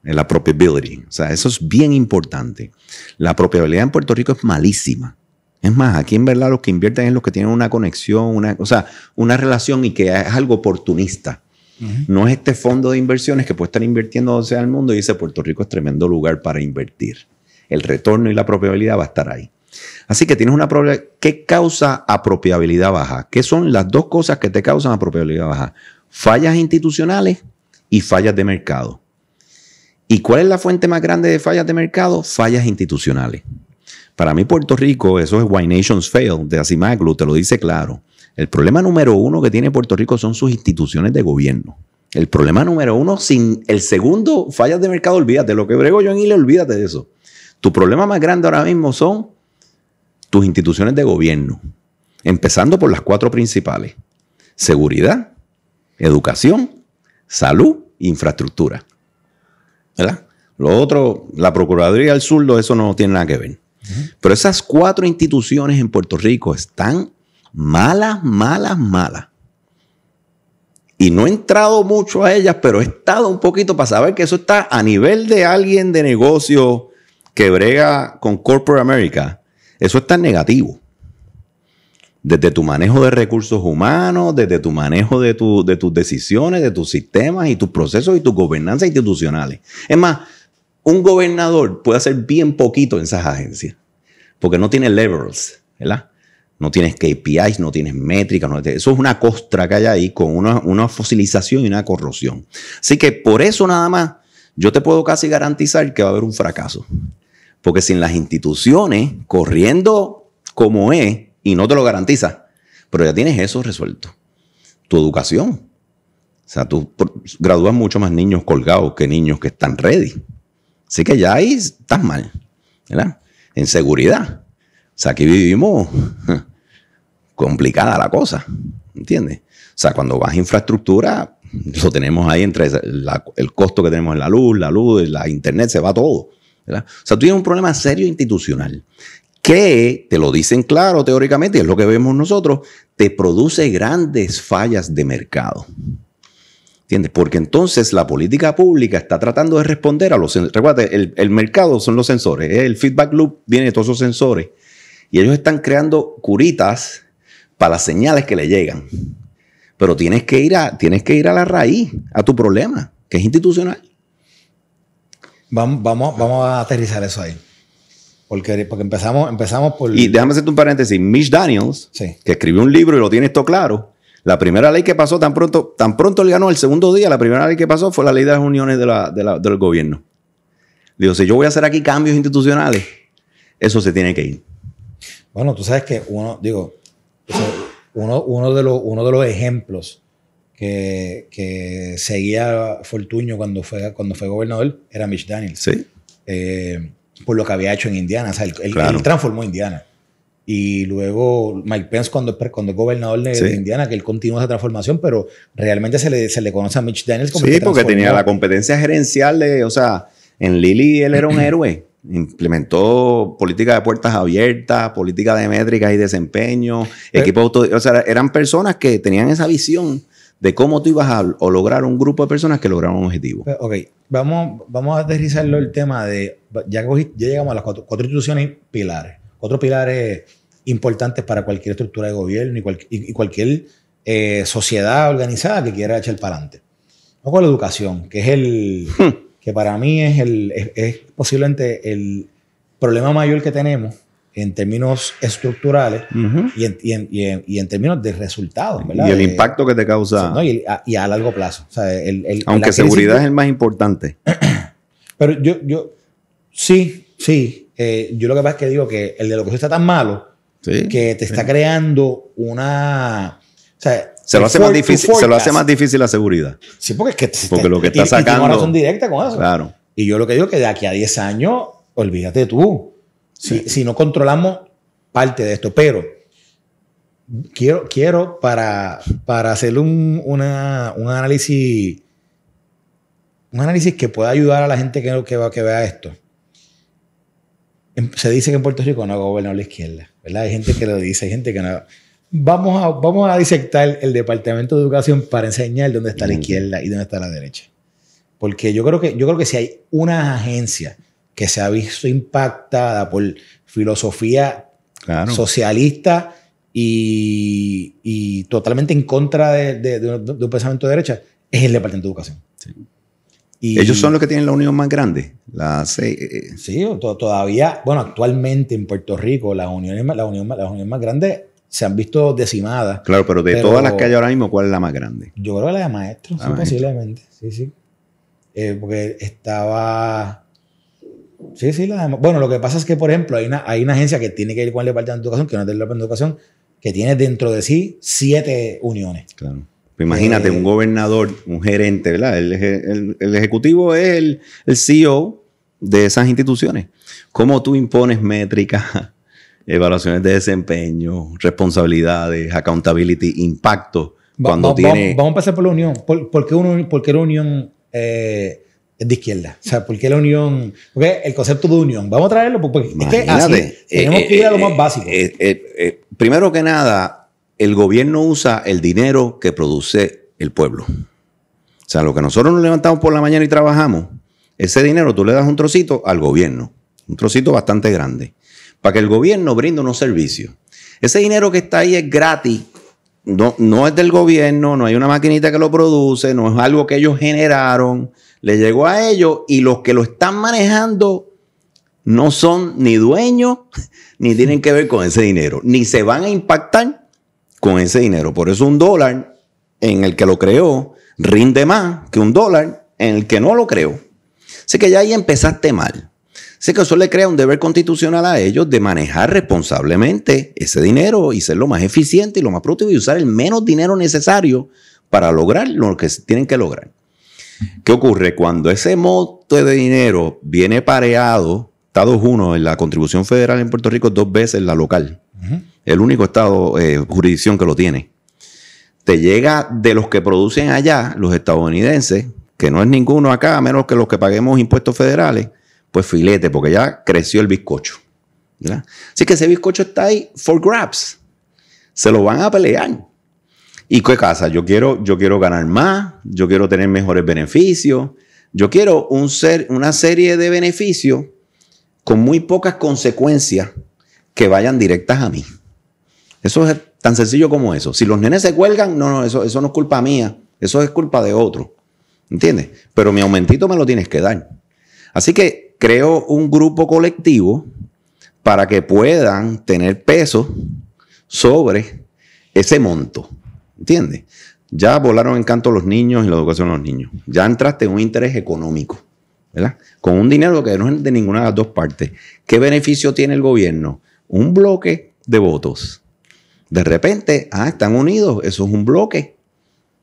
En la appropriability. O sea, eso es bien importante. La appropriabilidad en Puerto Rico es malísima. Es más, aquí en verdad los que invierten es los que tienen una conexión, una relación y que es algo oportunista. No es este fondo de inversiones que puede estar invirtiendo hacia el mundo y dice Puerto Rico es tremendo lugar para invertir. El retorno y la apropiabilidad va a estar ahí. Así que tienes una probabilidad. ¿Qué causa apropiabilidad baja? ¿Qué son las dos cosas que te causan apropiabilidad baja? Fallas institucionales y fallas de mercado. ¿Y cuál es la fuente más grande de fallas de mercado? Fallas institucionales. Para mí Puerto Rico, eso es Why Nations Fail, de Acimaglu, te lo dice claro. El problema número uno que tiene Puerto Rico son sus instituciones de gobierno. El problema número uno, sin el segundo, fallas de mercado, olvídate. Lo que brego yo en ILE, olvídate de eso. Tu problema más grande ahora mismo son tus instituciones de gobierno. Empezando por las 4 principales. Seguridad, educación, salud e infraestructura. ¿Verdad? Lo otro, la Procuraduría del Surdo, eso no tiene nada que ver. Pero esas 4 instituciones en Puerto Rico están malas. Y no he entrado mucho a ellas, pero he estado un poquito para saber que eso está a nivel de alguien de negocio que brega con Corporate America. Eso está en negativo. Desde tu manejo de recursos humanos, desde tu manejo de tus decisiones, de tus sistemas y tus procesos y tus gobernanzas institucionales. Es más, un gobernador puede hacer bien poquito en esas agencias porque no tiene levels, ¿verdad? No tienes KPIs, no tienes métricas. Eso es una costra que hay ahí con una fosilización y una corrosión. Así que por eso nada más yo te puedo casi garantizar que va a haber un fracaso. Porque sin las instituciones corriendo como es, y no te lo garantiza, pero ya tienes eso resuelto. Tu educación. O sea, tú gradúas mucho más niños colgados que niños que están ready. Así que ya ahí estás mal, ¿verdad? En seguridad. O sea, aquí vivimos complicada la cosa, ¿entiendes? O sea, cuando vas a infraestructura, lo tenemos ahí entre el costo que tenemos en la luz, la internet, se va todo, ¿verdad? O sea, tú tienes un problema serio institucional que, te lo dicen claro teóricamente, y es lo que vemos nosotros, te produce grandes fallas de mercado. ¿Entiendes? Porque entonces la política pública está tratando de responder a los sensores. Recuerda, el mercado son los sensores. El feedback loop viene de todos esos sensores. Y ellos están creando curitas para las señales que le llegan. Pero tienes que ir a la raíz, a tu problema, que es institucional. Vamos a aterrizar eso ahí. Porque empezamos por... Y déjame hacerte un paréntesis. Mitch Daniels, sí, que escribió un libro y lo tiene esto claro. La primera ley que pasó, tan pronto él ganó el segundo día, la primera ley que pasó fue la ley de las uniones del gobierno. Digo, si yo voy a hacer aquí cambios institucionales, eso se tiene que ir. Bueno, tú sabes que uno de los ejemplos que seguía Fortuño cuando fue gobernador era Mitch Daniels. Sí. Por lo que había hecho en Indiana. O sea, él transformó Indiana. Y luego Mike Pence cuando es gobernador de Indiana, que él continúa esa transformación, pero realmente se le conoce a Mitch Daniels como sí, porque tenía la competencia gerencial o sea, en Lilly él era un héroe. Implementó política de puertas abiertas, política de métricas y desempeño, o sea, eran personas que tenían esa visión de cómo tú ibas a lograr un grupo de personas que lograron un objetivo. Ok, vamos a aterrizarlo el tema de, ya llegamos a las cuatro instituciones pilares. 4 pilares importantes para cualquier estructura de gobierno y cualquier sociedad organizada que quiera echar para adelante. Luego la educación, que es que para mí es posiblemente el problema mayor que tenemos en términos estructurales y en términos de resultados, ¿verdad? Y el impacto que te causa. ¿no? Y a largo plazo. O sea, aunque seguridad es el más importante. Pero yo sí. Yo lo que pasa es que digo que el de lo que está tan malo que te está creando una... O sea, se lo hace más difícil la seguridad. Sí, porque lo que está sacando... Tiene una razón directa con eso. Claro. Y yo lo que digo es que de aquí a 10 años, olvídate tú. Si no controlamos parte de esto. Pero quiero para hacer un análisis que pueda ayudar a la gente que vea esto. Se dice que en Puerto Rico no gobernó la izquierda, ¿verdad? Hay gente que lo dice, hay gente que no. Vamos a disectar el Departamento de Educación para enseñar dónde está la izquierda y dónde está la derecha. Porque yo creo que si hay una agencia que se ha visto impactada por filosofía socialista y totalmente en contra de un pensamiento de derecha, es el Departamento de Educación. Sí. Ellos son los que tienen la unión más grande. Sí, todavía, bueno, actualmente en Puerto Rico las uniones más grandes se han visto decimadas. Claro, pero todas las que hay ahora mismo, ¿cuál es la más grande? Yo creo que la de maestros, sí, posiblemente. Sí. Porque estaba... Sí, la de... Bueno, lo que pasa es que, por ejemplo, hay una agencia que tiene que ir con el Departamento de Educación, que no es del Departamento de Educación, que tiene dentro de sí 7 uniones. Claro. Pues imagínate, un gobernador, un gerente, ¿verdad? El ejecutivo es el CEO de esas instituciones. ¿Cómo tú impones métricas, evaluaciones de desempeño, responsabilidades, accountability, impacto? Vamos a empezar por la unión. ¿Por qué la unión es de izquierda? O sea, ¿por qué la unión? Porque el concepto de unión. Vamos a traerlo porque imagínate, es que así tenemos que ir a lo más básico. Primero que nada, el gobierno usa el dinero que produce el pueblo. O sea, lo que nosotros nos levantamos por la mañana y trabajamos, ese dinero tú le das un trocito al gobierno, un trocito bastante grande, para que el gobierno brinde unos servicios. Ese dinero que está ahí es gratis, no es del gobierno, no hay una maquinita que lo produce, no es algo que ellos generaron, le llegó a ellos y los que lo están manejando no son ni dueños, ni tienen que ver con ese dinero, ni se van a impactar con ese dinero. Por eso $1 en el que lo creó rinde más que $1 en el que no lo creó. Así que ya ahí empezaste mal. Así que eso le crea un deber constitucional a ellos de manejar responsablemente ese dinero y ser lo más eficiente y lo más productivo y usar el menos dinero necesario para lograr lo que tienen que lograr. ¿Qué ocurre? Cuando ese monto de dinero viene pareado, está 2-1 en la contribución federal en Puerto Rico, 2 veces la local. El único estado, jurisdicción que lo tiene. Te llega de los que producen allá, los estadounidenses, que no es ninguno acá, a menos que los que paguemos impuestos federales, pues filete, porque ya creció el bizcocho, ¿verdad? Así que ese bizcocho está ahí for grabs. Se lo van a pelear. ¿Y qué pasa? Yo quiero ganar más, yo quiero tener mejores beneficios, yo quiero una serie de beneficios con muy pocas consecuencias que vayan directas a mí. Eso es tan sencillo como eso. Si los nenes se cuelgan, eso no es culpa mía. Eso es culpa de otro. ¿Entiendes? Pero mi aumentito me lo tienes que dar. Así que creo un grupo colectivo para que puedan tener peso sobre ese monto. ¿Entiendes? Ya volaron en canto los niños y la educación de los niños. Ya entraste en un interés económico, ¿verdad? Con un dinero que no es de ninguna de las dos partes. ¿Qué beneficio tiene el gobierno? Un bloque de votos. De repente, están unidos, eso es un bloque.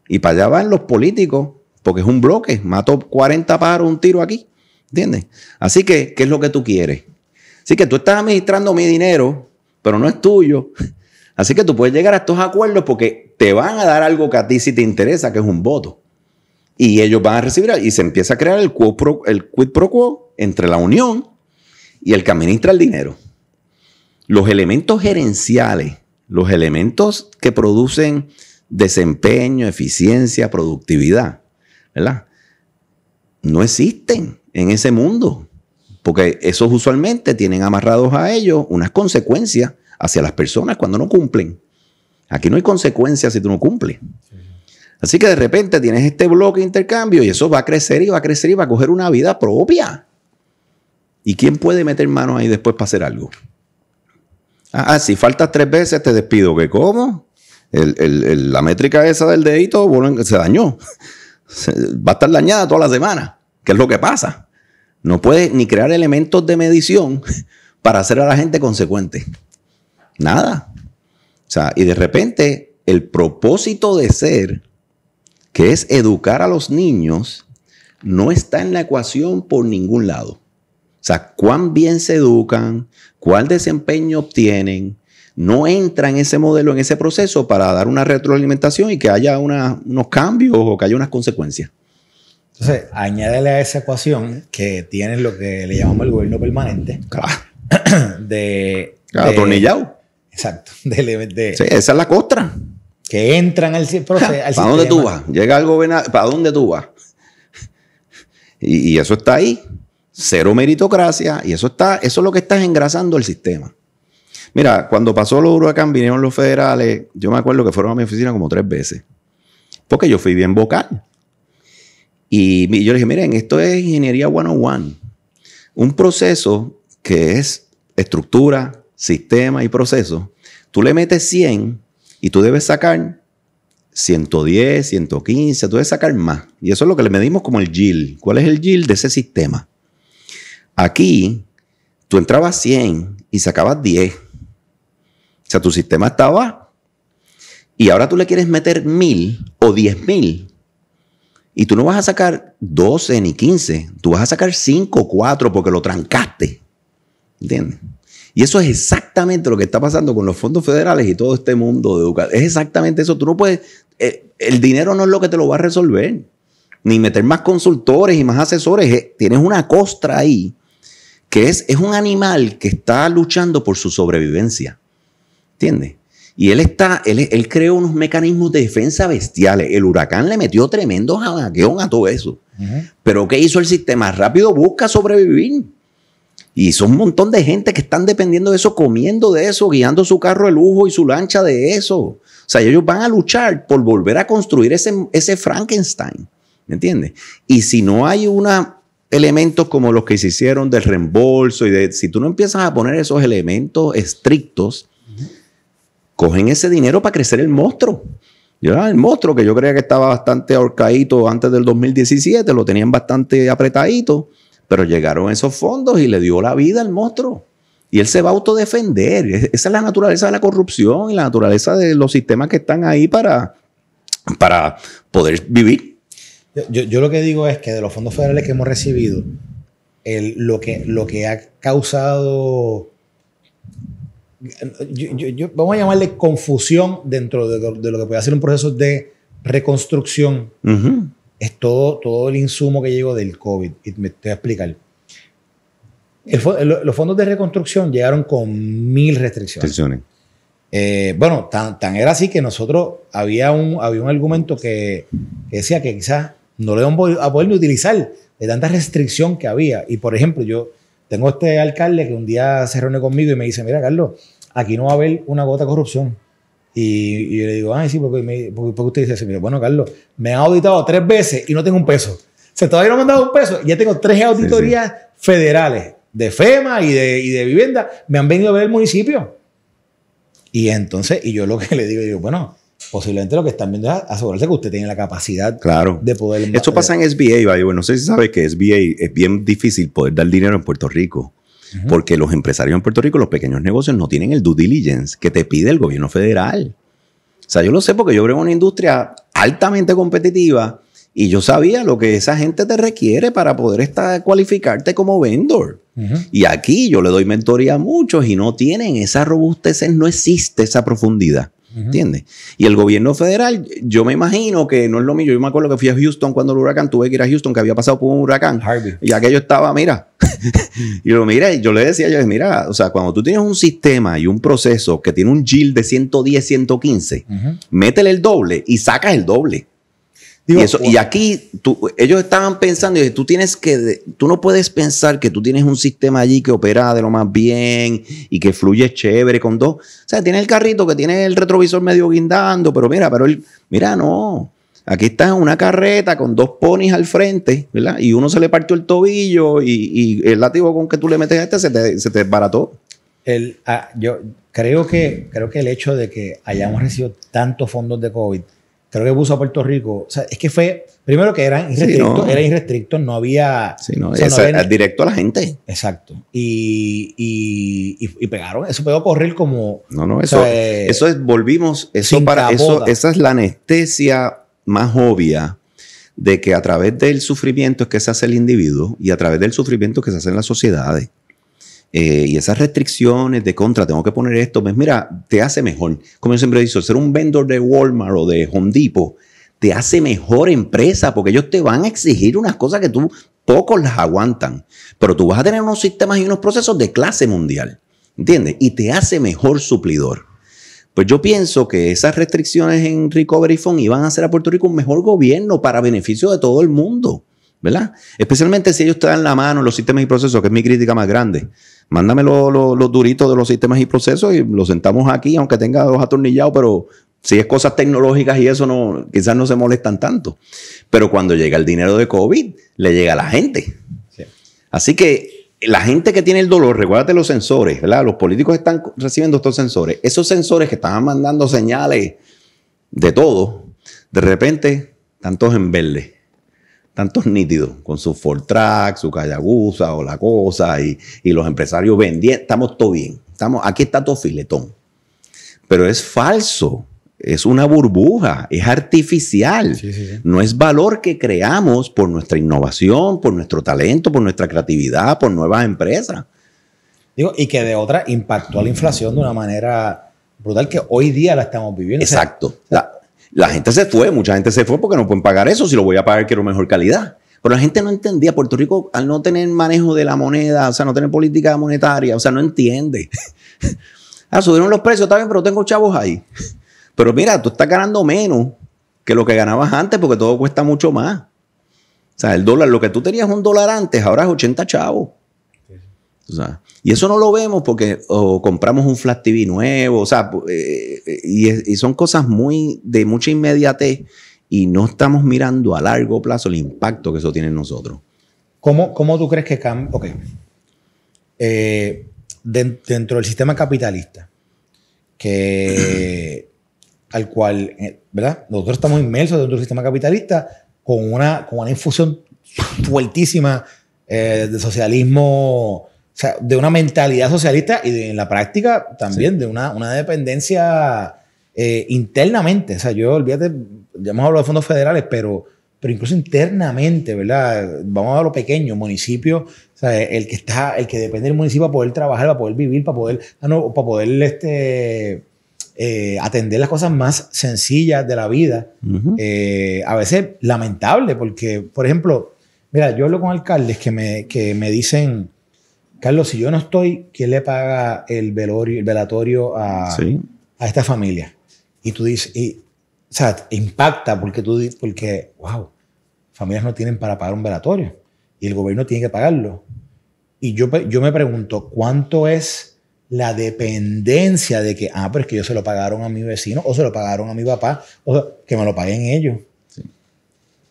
Y para allá van los políticos, porque es un bloque. Mato 40 pájaros un tiro aquí, ¿entiendes? Así que, ¿qué es lo que tú quieres? Así que tú estás administrando mi dinero, pero no es tuyo. Así que tú puedes llegar a estos acuerdos porque te van a dar algo que a ti sí te interesa, que es un voto. Y ellos van a recibir, y se empieza a crear el quid pro quo entre la unión y el que administra el dinero. Los elementos gerenciales, los elementos que producen desempeño, eficiencia, productividad, ¿verdad? No existen en ese mundo, porque esos usualmente tienen amarrados a ellos unas consecuencias hacia las personas cuando no cumplen. Aquí no hay consecuencias si tú no cumples. Así que de repente tienes este bloque de intercambio y eso va a crecer y va a crecer y va a coger una vida propia. ¿Y quién puede meter manos ahí después para hacer algo? Si faltas 3 veces te despido. ¿Qué? ¿Cómo? La métrica esa del dedito se dañó. Va a estar dañada toda la semana. ¿Qué es lo que pasa? No puedes ni crear elementos de medición para hacer a la gente consecuente. Nada. O sea, y de repente el propósito de ser, que es educar a los niños, no está en la ecuación por ningún lado. O sea, cuán bien se educan, cuál desempeño obtienen, no entra en ese modelo, en ese proceso para dar una retroalimentación y que haya unos cambios o que haya unas consecuencias. Entonces, añádele a esa ecuación que tiene lo que le llamamos el gobierno permanente. Claro. Atornillado. Exacto. Sí, esa es la costra. Que entran al proceso. ¿Para dónde tú vas? Llega el gobernador. ¿Para dónde tú vas? Y eso está ahí. Cero meritocracia. Y eso es lo que está engrasando el sistema. Mira, cuando pasó el huracán, vinieron los federales. Yo me acuerdo que fueron a mi oficina como 3 veces. Porque yo fui bien vocal. Y yo le dije, miren, esto es ingeniería 101. Un proceso que es estructura, sistema y proceso. Tú le metes 100 y tú debes sacar 110, 115, tú debes sacar más. Y eso es lo que le medimos como el yield. ¿Cuál es el yield de ese sistema? Aquí, tú entrabas 100 y sacabas 10. O sea, tu sistema estaba. Y ahora tú le quieres meter 1000 o 10,000. Y tú no vas a sacar 12 ni 15. Tú vas a sacar 5 o 4 porque lo trancaste. ¿Entiendes? Y eso es exactamente lo que está pasando con los fondos federales y todo este mundo de educación. Es exactamente eso. Tú no puedes... el dinero no es lo que te lo va a resolver. Ni meter más consultores y más asesores. Tienes una costra ahí que es un animal que está luchando por su sobrevivencia. ¿Entiendes? Y él creó unos mecanismos de defensa bestiales. El huracán le metió tremendo jabaqueón a todo eso. Pero ¿qué hizo el sistema? Rápido busca sobrevivir. Y son un montón de gente que están dependiendo de eso, comiendo de eso, guiando su carro de lujo y su lancha de eso. O sea, ellos van a luchar por volver a construir ese Frankenstein. ¿Me entiendes? Y si no hay elementos como los que se hicieron del reembolso si tú no empiezas a poner esos elementos estrictos, cogen ese dinero para crecer el monstruo. El monstruo que yo creía que estaba bastante ahorcadito antes del 2017, lo tenían bastante apretadito, pero llegaron esos fondos y le dio la vida al monstruo. Y él se va a autodefender. Esa es la naturaleza de la corrupción y la naturaleza de los sistemas que están ahí para poder vivir. Yo lo que digo es que de los fondos federales que hemos recibido, lo que ha causado... vamos a llamarle confusión dentro de lo que puede ser un proceso de reconstrucción. Es todo el insumo que llegó del COVID. Y me te voy a explicar. Los fondos de reconstrucción llegaron con 1000 restricciones. Bueno, tan era así que nosotros había un argumento que decía que quizás no lo íbamos a poder ni utilizar de tanta restricción que había. Y por ejemplo, yo tengo este alcalde que un día se reúne conmigo y me dice, mira, Carlos, aquí no va a haber una gota de corrupción. Y yo le digo, ay, sí, porque usted dice eso. Mira, bueno, Carlos, me han auditado 3 veces y no tengo un peso. O sea, todavía no me han dado un peso. Ya tengo 3 auditorías federales de FEMA y de vivienda. Me han venido a ver el municipio. Y entonces, y yo lo que le digo, bueno, posiblemente lo que están viendo es asegurarse que usted tiene la capacidad de poder... Esto pasa en SBA, no sé si sabes que SBA es bien difícil poder dar dinero en Puerto Rico. Porque los empresarios en Puerto Rico, los pequeños negocios, no tienen el due diligence que te pide el gobierno federal. O sea, yo lo sé porque yo creo en una industria altamente competitiva y yo sabía lo que esa gente te requiere para poder cualificarte como vendor. Y aquí yo le doy mentoría a muchos y no tienen esa robustez, no existe esa profundidad. ¿Entiendes? Y el gobierno federal, yo me imagino que no es lo mío. Yo me acuerdo que fui a Houston cuando el huracán, tuve que ir a Houston, que había pasado por un huracán. Harvey. Y aquello estaba, mira. Y yo le decía, mira, o sea, cuando tú tienes un sistema y un proceso que tiene un yield de 110, 115, métele el doble y sacas el doble. Digo, y aquí ellos estaban pensando, y tú no puedes pensar que tú tienes un sistema allí que opera de lo más bien y que fluye chévere con 2. O sea, tiene el carrito que tiene el retrovisor medio guindando, pero mira, no. Aquí está en una carreta con 2 ponis al frente, ¿verdad? Y uno se le partió el tobillo y el látigo con que tú le metes a se te desbarató. Yo creo que el hecho de que hayamos recibido tantos fondos de COVID, creo que puso a Puerto Rico, o sea, es que fue, primero que eran irrestrictos, no había... Sí, no, no había, directo a la gente. Exacto. Y pegaron, eso pegó a correr como... Eso es, volvimos, esa es la anestesia más obvia de que a través del sufrimiento es que se hace el individuo y a través del sufrimiento es que se hacen las sociedades. Y esas restricciones de tengo que poner esto, pues mira, te hace mejor. Como yo siempre he dicho, ser un vendor de Walmart o de Home Depot te hace mejor empresa porque ellos te van a exigir unas cosas que pocos las aguantan. Pero tú vas a tener unos sistemas y unos procesos de clase mundial, ¿entiendes? Y te hace mejor suplidor. Pues yo pienso que esas restricciones en Recovery Fund iban a hacer a Puerto Rico un mejor gobierno para beneficio de todo el mundo. ¿verdad? Especialmente si ellos te dan la mano en los sistemas y procesos, que es mi crítica más grande. Mándame los duritos de los sistemas y procesos y los sentamos aquí, aunque tenga 2 atornillados, pero si es cosas tecnológicas y eso, no, quizás no se molestan tanto. Pero cuando llega el dinero de COVID, le llega a la gente. Sí. Así que la gente que tiene el dolor, recuérdate los sensores, ¿verdad? Los políticos están recibiendo estos sensores. Esos sensores que estaban mandando señales de todo, de repente, están todos en verde. Tantos nítidos, con su Ford Track, su Hayabusa o la cosa, y los empresarios vendiendo. Estamos todo bien. Aquí está todo filetón. Pero es falso. Es una burbuja. Es artificial. Sí. No es valor que creamos por nuestra innovación, por nuestro talento, por nuestra creatividad, por nuevas empresas. Digo, y que de otra impactó a la inflación de una manera brutal que hoy día la estamos viviendo. Exacto. La gente se fue, mucha gente se fue porque no pueden pagar eso. Si lo voy a pagar, quiero mejor calidad. Pero la gente no entendía. Puerto Rico, al no tener manejo de la moneda, o sea, no tener política monetaria, o sea, no entiende. Subieron los precios, está bien, pero tengo chavos ahí. Pero mira, tú estás ganando menos que lo que ganabas antes porque todo cuesta mucho más. O sea, el dólar, lo que tú tenías $1 antes, ahora es 80 chavos. O sea, y eso no lo vemos porque compramos un Flat TV nuevo, o sea, y son cosas de mucha inmediatez y no estamos mirando a largo plazo el impacto que eso tiene en nosotros. ¿Cómo tú crees que cambia? Ok. Dentro del sistema capitalista, al cual, ¿verdad? Nosotros estamos inmersos dentro del sistema capitalista con una infusión fuertísima de socialismo. O sea, de una mentalidad socialista y en la práctica también de una dependencia internamente. O sea, olvídate, ya hemos hablado de fondos federales, pero incluso internamente, ¿verdad? Vamos a lo pequeño, municipio, o sea, el que depende del municipio para poder trabajar, para poder vivir, para poder atender las cosas más sencillas de la vida. Uh-huh. A veces lamentable, porque, por ejemplo, mira, yo hablo con alcaldes que me dicen: Carlos, si yo no estoy, ¿quién le paga el velatorio a esta familia? Y tú dices, o sea, impacta porque, wow, familias no tienen para pagar un velatorio y el gobierno tiene que pagarlo. Y yo me pregunto, ¿cuánto es la dependencia de que, pero es que ellos se lo pagaron a mi vecino o se lo pagaron a mi papá, o que me lo paguen ellos?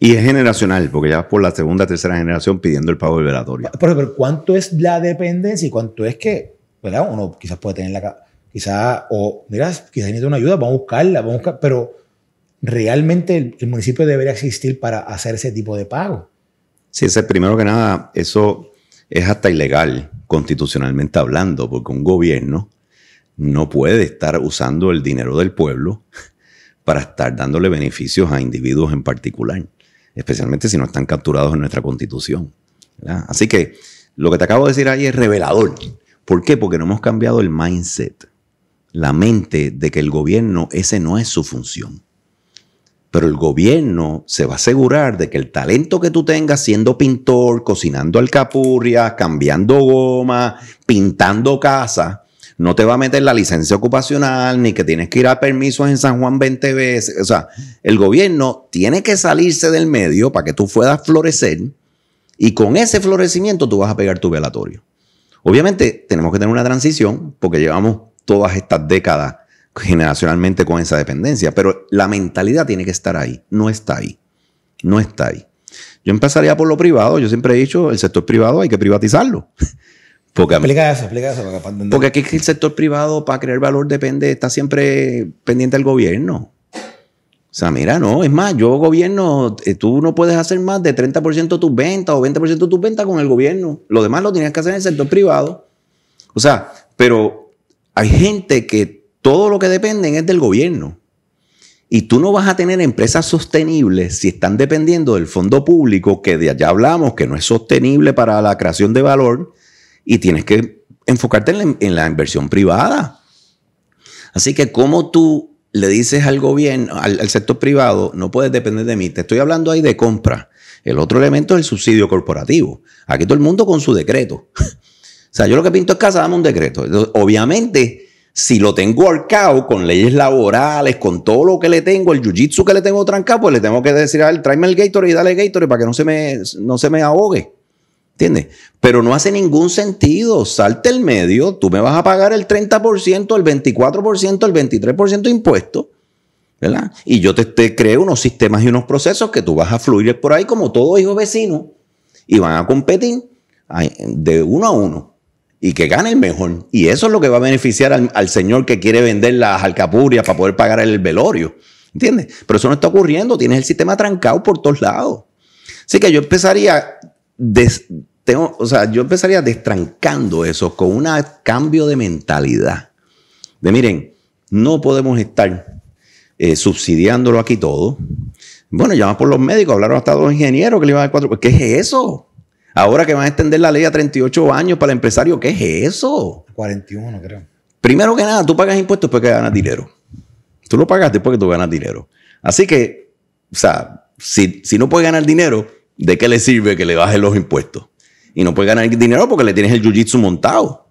Y es generacional, porque ya vas por la segunda, tercera generación pidiendo el pago del velatorio. Pero ¿cuánto es la dependencia y cuánto es que, ¿verdad? Uno quizás puede tener quizás necesita una ayuda, vamos a buscarla, pero realmente el municipio debería existir para hacer ese tipo de pago. Sí, primero que nada, eso es hasta ilegal, constitucionalmente hablando, porque un gobierno no puede estar usando el dinero del pueblo para estar dándole beneficios a individuos en particular, especialmente si no están capturados en nuestra Constitución, ¿verdad? Así que lo que te acabo de decir ahí es revelador. ¿Por qué? Porque no hemos cambiado el mindset, la mente de que el gobierno, ese no es su función. Pero el gobierno se va a asegurar de que el talento que tú tengas siendo pintor, cocinando alcapurrias, cambiando goma, pintando casa, no te va a meter la licencia ocupacional, ni que tienes que ir a permisos en San Juan 20 veces. O sea, el gobierno tiene que salirse del medio para que tú puedas florecer y con ese florecimiento tú vas a pegar tu velatorio. Obviamente tenemos que tener una transición porque llevamos todas estas décadas generacionalmente con esa dependencia, pero la mentalidad tiene que estar ahí. No está ahí. No está ahí. Yo empezaría por lo privado. Yo siempre he dicho, el sector privado hay que privatizarlo. Explica eso. Porque aquí el sector privado para crear valor está siempre pendiente del gobierno. O sea, mira, no, es más, yo gobierno, tú no puedes hacer más de 30% de tus ventas o 20% de tus ventas con el gobierno. Lo demás lo tienes que hacer en el sector privado. O sea, pero hay gente que todo lo que dependen es del gobierno. Y tú no vas a tener empresas sostenibles si están dependiendo del fondo público, que de allá hablamos, que no es sostenible para la creación de valor, y tienes que enfocarte en la inversión privada. Así que, ¿cómo tú le dices al gobierno, al sector privado, no puedes depender de mí? Te estoy hablando ahí de compra. El otro elemento es el subsidio corporativo. Aquí todo el mundo con su decreto. O sea, yo lo que pinto es casa, dame un decreto. Entonces, obviamente, Si lo tengo ahorcado con leyes laborales, con todo lo que le tengo, el jiu-jitsu que le tengo trancado, pues le tengo que decir a él, tráeme el Gatorade y dale Gatorade para que no se me ahogue. ¿Entiendes? Pero no hace ningún sentido. Salte el medio, tú me vas a pagar el 30%, el 24%, el 23% de impuestos, ¿verdad? Y yo te creo unos sistemas y unos procesos que tú vas a fluir por ahí como todos hijos vecinos y van a competir de uno a uno y que gane el mejor. Y eso es lo que va a beneficiar al señor que quiere vender las alcapurrias para poder pagar el velorio. ¿Entiendes? Pero eso no está ocurriendo. Tienes el sistema trancado por todos lados. Así que yo empezaría destrancando eso con un cambio de mentalidad. Miren, no podemos estar subsidiándolo aquí todo. Bueno, llaman por los médicos, hablaron hasta los ingenieros que le iban a dar 4. ¿Qué es eso? Ahora que van a extender la ley a 38 años para el empresario, ¿qué es eso? 41, creo. Primero que nada, tú pagas impuestos después que ganas dinero. Tú lo pagas después que tú ganas dinero. Así que, o sea, si no puedes ganar dinero, ¿de qué le sirve que le bajes los impuestos? Y no puedes ganar dinero porque le tienes el jiu-jitsu montado. O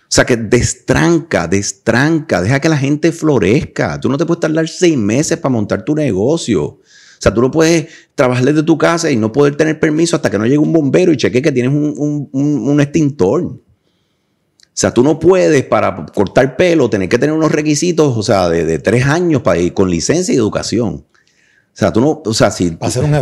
sea que destranca, deja que la gente florezca. Tú no te puedes tardar 6 meses para montar tu negocio. O sea, tú no puedes trabajar desde tu casa y no poder tener permiso hasta que no llegue un bombero y chequee que tienes un extintor. O sea, tú no puedes para cortar pelo tener que tener unos requisitos, o sea, de 3 años para ir con licencia y educación. O sea, tú no, o sea, si para hacer un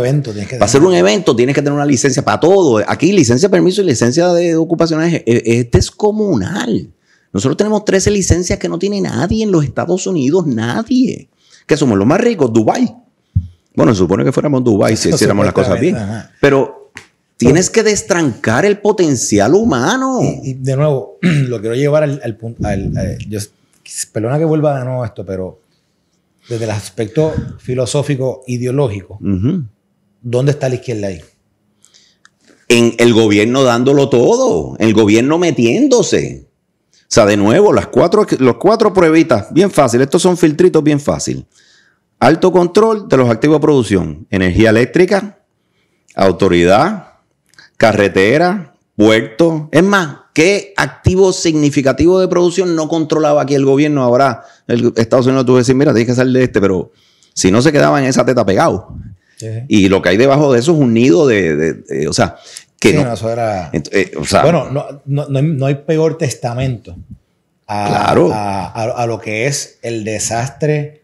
evento tienes que tener una licencia para todo. Aquí licencia de permiso y licencia de ocupacional es descomunal. Nosotros tenemos 13 licencias que no tiene nadie en los Estados Unidos, nadie. Que somos los más ricos, Dubái. Bueno, se supone que fuéramos Dubái si hiciéramos las cosas bien. Ajá. Pero tienes que destrancar el potencial humano. Y de nuevo, lo quiero llevar al punto. Perdona que vuelva de nuevo a esto, pero desde el aspecto filosófico, ideológico, ¿dónde está la izquierda ahí? En el gobierno dándolo todo, el gobierno metiéndose. O sea, de nuevo, los cuatro pruebitas, bien fácil. Estos son filtritos bien fácil. Alto control de los activos de producción. Energía eléctrica, autoridad, carretera, puerto. Es más, ¿qué activo significativo de producción no controlaba aquí el gobierno? Ahora Estados Unidos tuvo que decir, mira, tienes que salir de pero si no se quedaba en esa teta pegado. Sí. Y lo que hay debajo de eso es un nido o sea, que sí, no. Eso era, o sea, bueno, no hay peor testamento a lo que es el desastre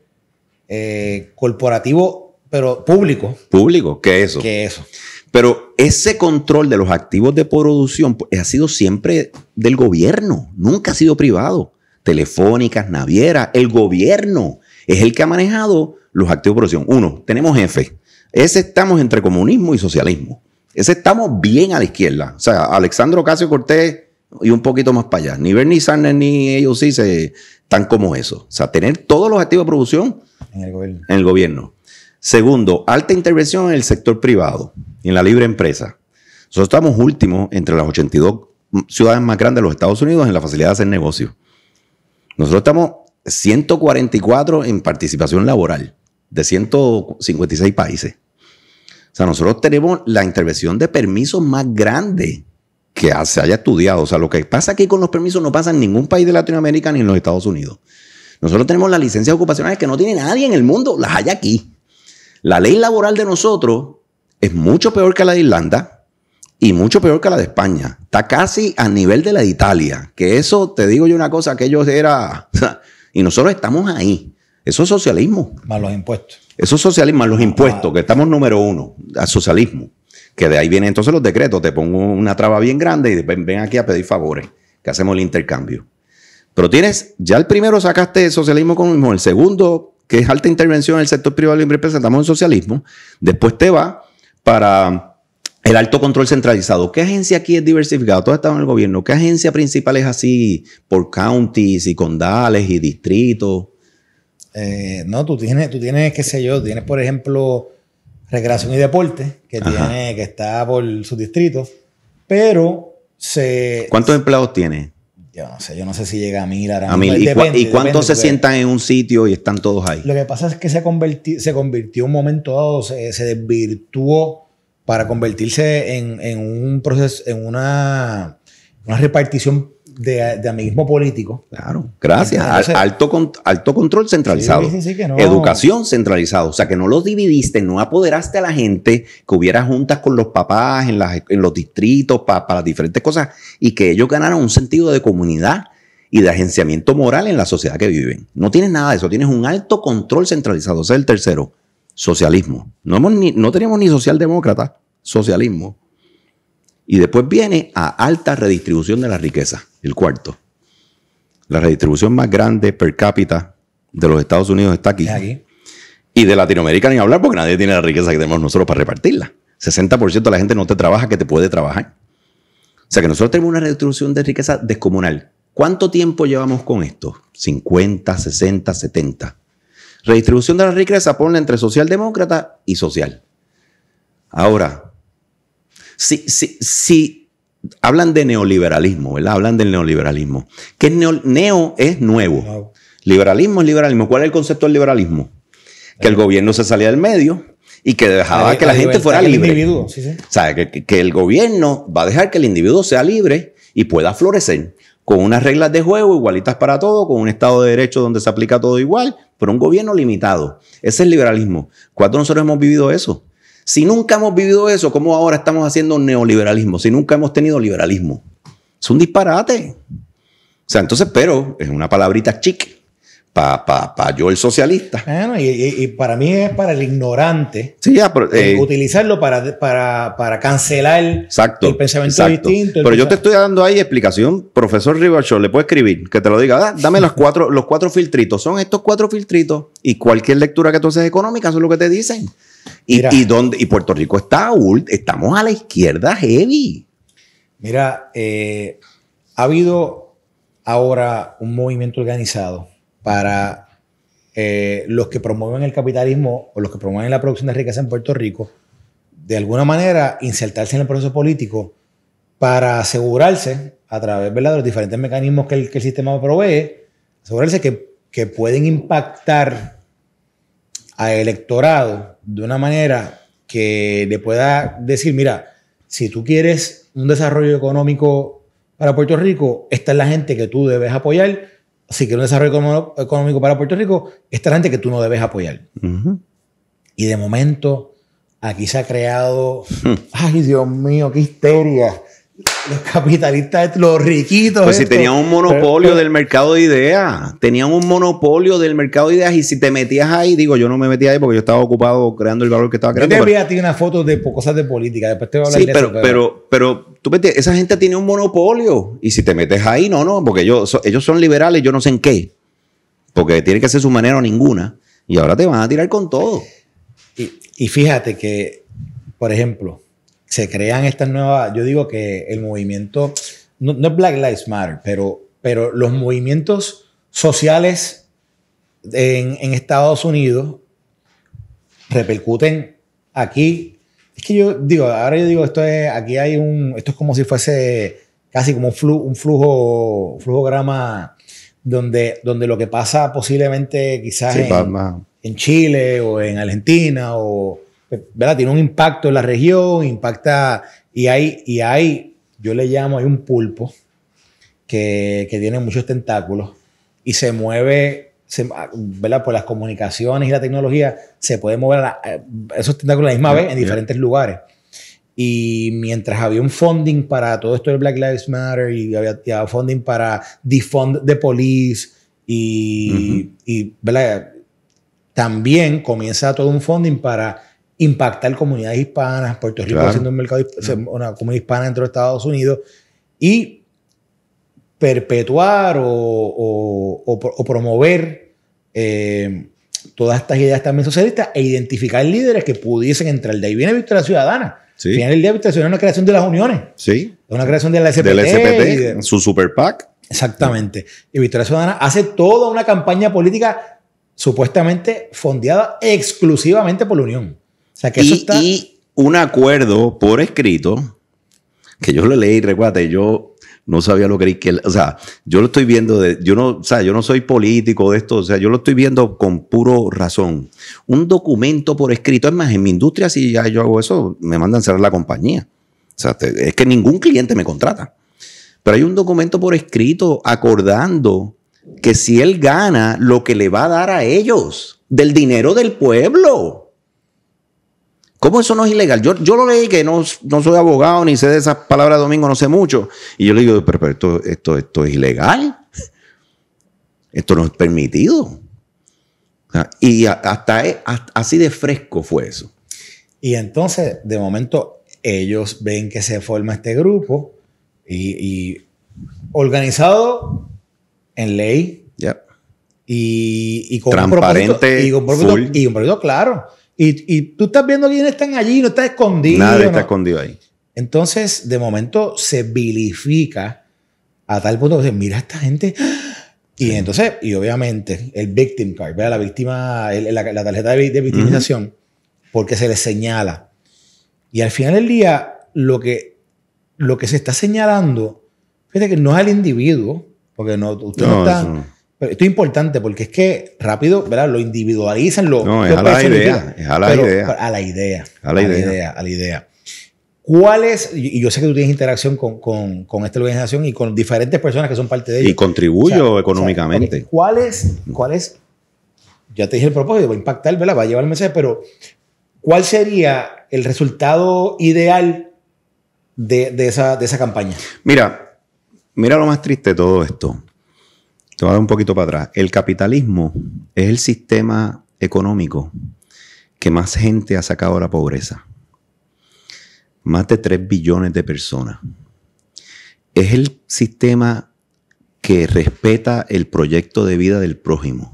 corporativo, pero público. Público, ¿qué es eso? ¿Qué es eso? Pero ese control de los activos de producción ha sido siempre del gobierno, nunca ha sido privado. Telefónicas, navieras, el gobierno es el que ha manejado los activos de producción. Uno, tenemos jefe. Ese estamos entre comunismo y socialismo. Ese estamos bien a la izquierda. O sea, Alexandre Ocasio-Cortez y un poquito más para allá. Ni Bernie Sanders ni ellos sí están como eso. O sea, tener todos los activos de producción en el gobierno. Segundo, alta intervención en el sector privado y en la libre empresa. Nosotros estamos últimos entre las 82 ciudades más grandes de los Estados Unidos en la facilidad de hacer negocios. Nosotros estamos 144 en participación laboral de 156 países. O sea, nosotros tenemos la intervención de permisos más grande que se haya estudiado. O sea, lo que pasa aquí con los permisos no pasa en ningún país de Latinoamérica ni en los Estados Unidos. Nosotros tenemos las licencias ocupacionales que no tiene nadie en el mundo, las hay aquí. La ley laboral de nosotros es mucho peor que la de Irlanda y mucho peor que la de España. Está casi a nivel de la de Italia. Que eso, te digo yo una cosa, que ellos era... Y nosotros estamos ahí. Eso es socialismo. Más los impuestos. Eso es socialismo, más los impuestos, que estamos número 1, al socialismo. Que de ahí vienen entonces los decretos. Te pongo una traba bien grande y ven aquí a pedir favores, que hacemos el intercambio. Pero ya el primero sacaste el socialismo comunismo, el segundo, que es alta intervención en el sector privado de la empresa, estamos en socialismo. Después te va para el alto control centralizado. ¿Qué agencia aquí es diversificada? Todo está en el gobierno. ¿Qué agencia principal es así por counties y condales y distritos? No, tú tienes, qué sé yo, tienes por ejemplo Recreación y Deporte, que está por sus distritos, pero ¿Cuántos empleados tiene? Yo no sé si llega a 1000 ahora. A 1000. ¿Y cuántos se sientan en un sitio y están todos ahí? Lo que pasa es que se convirtió un momento dado, se desvirtuó para convertirse en un proceso, en una repartición de amiguismo político. Claro, gracias. Entonces, alto control centralizado. Sí, que no. Educación centralizado. O sea, que no los dividiste, no apoderaste a la gente, que hubiera juntas con los papás en los distritos para las diferentes cosas y que ellos ganaran un sentido de comunidad y de agenciamiento moral en la sociedad que viven. No tienes nada de eso, tienes un alto control centralizado. Ese es el tercero. Socialismo. No teníamos ni socialdemócrata, socialismo. Y después viene a alta redistribución de la riqueza, el cuarto. La redistribución más grande per cápita de los Estados Unidos está aquí. Y de Latinoamérica ni hablar porque nadie tiene la riqueza que tenemos nosotros para repartirla. 60% de la gente no te trabaja que te puede trabajar. O sea que nosotros tenemos una redistribución de riqueza descomunal. ¿Cuánto tiempo llevamos con esto? 50, 60, 70. Redistribución de la riqueza, ponle entre socialdemócrata y social. Ahora, si hablan de neoliberalismo, ¿verdad? Hablan del neoliberalismo. ¿Qué es neo es nuevo. Wow. Liberalismo es liberalismo. ¿Cuál es el concepto del liberalismo? Que el gobierno se salía del medio y que dejaba que la gente fuera libre. Sí. O sea, que el gobierno va a dejar que el individuo sea libre y pueda florecer con unas reglas de juego igualitas para todos, con un Estado de Derecho donde se aplica todo igual, pero un gobierno limitado. Ese es el liberalismo. ¿Cuántos nosotros hemos vivido eso? Si nunca hemos vivido eso, ¿cómo ahora estamos haciendo neoliberalismo? Si nunca hemos tenido liberalismo. Es un disparate. O sea, entonces, pero es una palabrita chic para yo el socialista. Bueno, y para mí es para el ignorante. Sí, ya, pero, utilizarlo para cancelar el pensamiento distinto. Pero yo te estoy dando ahí explicación. Profesor Rivachol, le puedo escribir, que te lo diga. Dame los cuatro filtritos. Son estos 4 filtritos. Y cualquier lectura que tú haces económica, eso es lo que te dicen. Y Puerto Rico estamos a la izquierda heavy. Mira, ha habido ahora un movimiento organizado para los que promueven el capitalismo o los que promueven la producción de riqueza en Puerto Rico, de alguna manera insertarse en el proceso político para asegurarse, a través, ¿verdad?, de los diferentes mecanismos que el sistema provee, asegurarse que pueden impactar al electorado de una manera que le pueda decir, mira, si tú quieres un desarrollo económico para Puerto Rico, esta es la gente que tú debes apoyar. Si quieres un desarrollo económico para Puerto Rico, esta es la gente que tú no debes apoyar. Y de momento, aquí se ha creado... ¡Ay, Dios mío, qué histeria! Los capitalistas, los riquitos. Pues si tenían un monopolio del mercado de ideas. Tenían un monopolio del mercado de ideas. Y si te metías ahí, digo, yo no me metí ahí porque yo estaba ocupado creando el valor que estaba creando. Yo te envié a ti una foto de cosas de política. Después te voy a hablar de eso. Pero tú metes, esa gente tiene un monopolio. Y si te metes ahí, no. Porque ellos son liberales, yo no sé en qué. Porque tiene que ser su manera o ninguna. Y ahora te van a tirar con todo. Y fíjate que, por ejemplo, se crean estas nuevas... Yo digo que el movimiento... No es Black Lives Matter, pero los movimientos sociales en Estados Unidos repercuten aquí. Es que yo digo esto es como si fuese casi como un flujograma donde lo que pasa posiblemente quizás en Chile o en Argentina ¿verdad? Tiene un impacto en la región, impacta y hay yo le llamo, hay un pulpo que tiene muchos tentáculos y se mueve, ¿verdad? Por las comunicaciones y la tecnología se puede mover esos tentáculos a la misma vez en diferentes lugares. Y mientras había un funding para todo esto de Black Lives Matter y había funding para defund the police y ¿verdad? También comienza todo un funding para impactar comunidades hispanas, Puerto Rico siendo un mercado, una comunidad hispana dentro de Estados Unidos, y perpetuar o promover todas estas ideas también socialistas e identificar líderes que pudiesen entrar. De ahí viene Victoria Ciudadana. Sí. Al final del día, Victoria Ciudadana es una creación de las uniones. Sí. Es una creación de la SPT. Del SPT, su super PAC. Exactamente. Y Victoria Ciudadana hace toda una campaña política supuestamente fondeada exclusivamente por la Unión. O sea, que eso está... Y un acuerdo por escrito, que yo lo leí, recuérdate, yo no sabía lo que era. O sea, yo lo estoy viendo, yo no soy político de esto, o sea, yo lo estoy viendo con puro razón. Un documento por escrito, es más, en mi industria, si ya yo hago eso, me mandan cerrar la compañía. O sea, es que ningún cliente me contrata. Pero hay un documento por escrito acordando que si él gana, lo que le va a dar a ellos, del dinero del pueblo. ¿Cómo eso no es ilegal? Yo lo leí, que no soy abogado, ni sé de esas palabras de Domingo, no sé mucho. Y yo le digo, pero esto es ilegal. Esto no es permitido. Y hasta así de fresco fue eso. Y entonces, de momento, ellos ven que se forma este grupo y organizado en ley. Yep. Y con transparente, y un propósito claro. Y tú estás viendo quiénes están allí, no está escondido. Nada está escondido ahí. Entonces, de momento, se vilifica a tal punto que mira a esta gente. Y entonces, y obviamente, el victim card, ¿verdad? La víctima, la tarjeta de victimización, porque se les señala. Y al final del día, lo que se está señalando, fíjate que no es al individuo, porque usted no está... No. Pero esto es importante porque es que rápido, ¿verdad? Lo individualizan, es a la idea. Es a la idea. A la idea. A la idea. ¿Cuál es? Y yo sé que tú tienes interacción con esta organización y con diferentes personas que son parte de ella. Y contribuyo económicamente. Okay. ¿Cuál es? Ya te dije el propósito, va a impactar, ¿verdad? Va a llevar el mensaje, pero ¿cuál sería el resultado ideal de esa campaña? Mira lo más triste de todo esto. Te voy a dar un poquito para atrás. El capitalismo es el sistema económico que más gente ha sacado de la pobreza. Más de 3 billones de personas. Es el sistema que respeta el proyecto de vida del prójimo.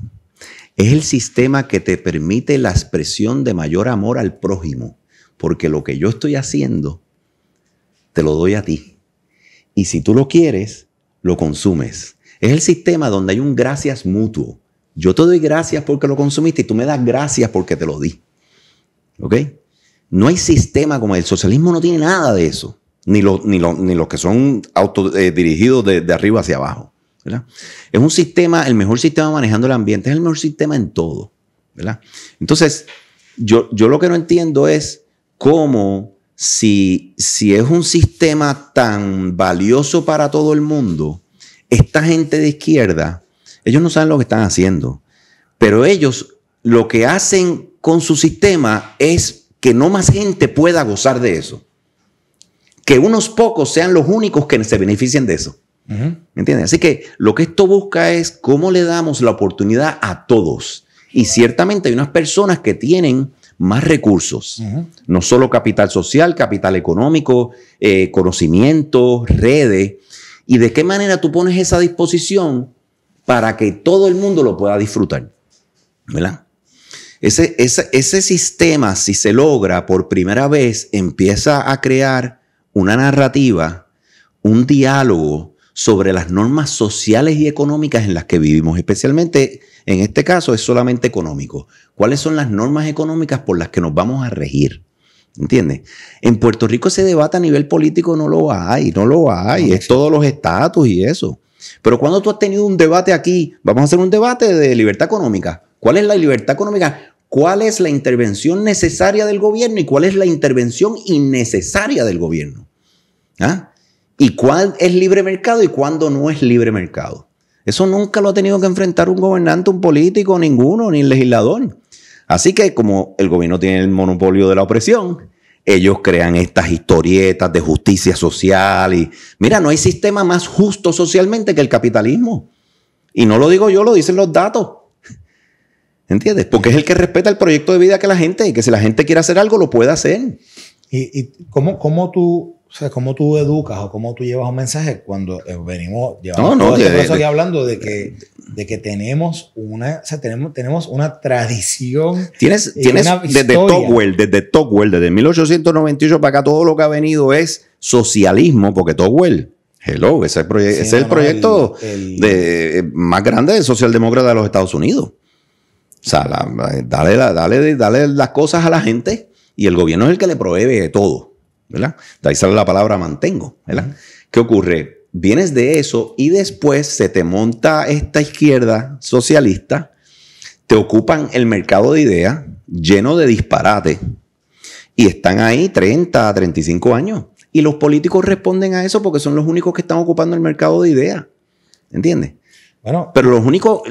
Es el sistema que te permite la expresión de mayor amor al prójimo. Porque lo que yo estoy haciendo, te lo doy a ti. Y si tú lo quieres, lo consumes. Es el sistema donde hay un gracias mutuo. Yo te doy gracias porque lo consumiste y tú me das gracias porque te lo di. ¿Ok? No hay sistema como el socialismo, no tiene nada de eso. Ni los que son dirigidos de arriba hacia abajo. ¿Verdad? Es un sistema, el mejor sistema manejando el ambiente, es el mejor sistema en todo. ¿Verdad? Entonces, yo lo que no entiendo es cómo si es un sistema tan valioso para todo el mundo, esta gente de izquierda, ellos no saben lo que están haciendo, pero ellos lo que hacen con su sistema es que no más gente pueda gozar de eso. Que unos pocos sean los únicos que se beneficien de eso. ¿Me entiendes? Así que lo que esto busca es cómo le damos la oportunidad a todos. Y ciertamente hay unas personas que tienen más recursos. No solo capital social, capital económico, conocimiento, redes. ¿Y de qué manera tú pones esa disposición para que todo el mundo lo pueda disfrutar? ¿Verdad? Ese sistema, si se logra por primera vez, empieza a crear una narrativa, un diálogo sobre las normas sociales y económicas en las que vivimos. Especialmente, en este caso, es solamente económico. ¿Cuáles son las normas económicas por las que nos vamos a regir? ¿Entiendes? En Puerto Rico ese debate a nivel político no lo hay. Es todos los estatus y eso. Pero cuando tú has tenido un debate aquí, vamos a hacer un debate de libertad económica. ¿Cuál es la libertad económica? ¿Cuál es la intervención necesaria del gobierno y cuál es la intervención innecesaria del gobierno? ¿Ah? ¿Y cuál es libre mercado y cuándo no es libre mercado? Eso nunca lo ha tenido que enfrentar un gobernante, un político, ninguno, ni el legislador. Así que como el gobierno tiene el monopolio de la opresión, ellos crean estas historietas de justicia social y mira, no hay sistema más justo socialmente que el capitalismo. Y no lo digo yo, lo dicen los datos. ¿Entiendes? Porque es el que respeta el proyecto de vida que la gente, y que si la gente quiere hacer algo, lo puede hacer. ¿Y cómo tú educas o cómo tú llevas un mensaje cuando llevamos aquí hablando de que tenemos una tradición? Tienes desde Tocqueville, desde 1898 para acá, todo lo que ha venido es socialismo, porque Tocqueville, ese es el proyecto más grande del socialdemócrata de los Estados Unidos. O sea, dale las cosas a la gente y el gobierno es el que le provee todo, ¿verdad? De ahí sale la palabra mantengo, ¿verdad? ¿Qué ocurre? Vienes de eso y después se te monta esta izquierda socialista, te ocupan el mercado de ideas lleno de disparate y están ahí 30 a 35 años. Y los políticos responden a eso porque son los únicos que están ocupando el mercado de ideas. ¿Entiendes? Bueno, pero los únicos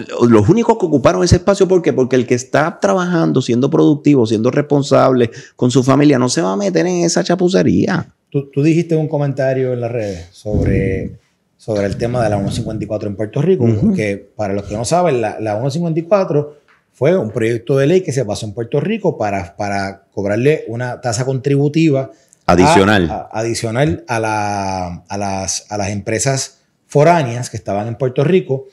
que ocuparon ese espacio, ¿por qué? Porque el que está trabajando, siendo productivo, siendo responsable con su familia, no se va a meter en esa chapucería. Tú dijiste un comentario en las redes sobre el tema de la 154 en Puerto Rico, que para los que no saben, la 154 fue un proyecto de ley que se pasó en Puerto Rico para cobrarle una tasa contributiva adicional a las empresas foráneas que estaban en Puerto Rico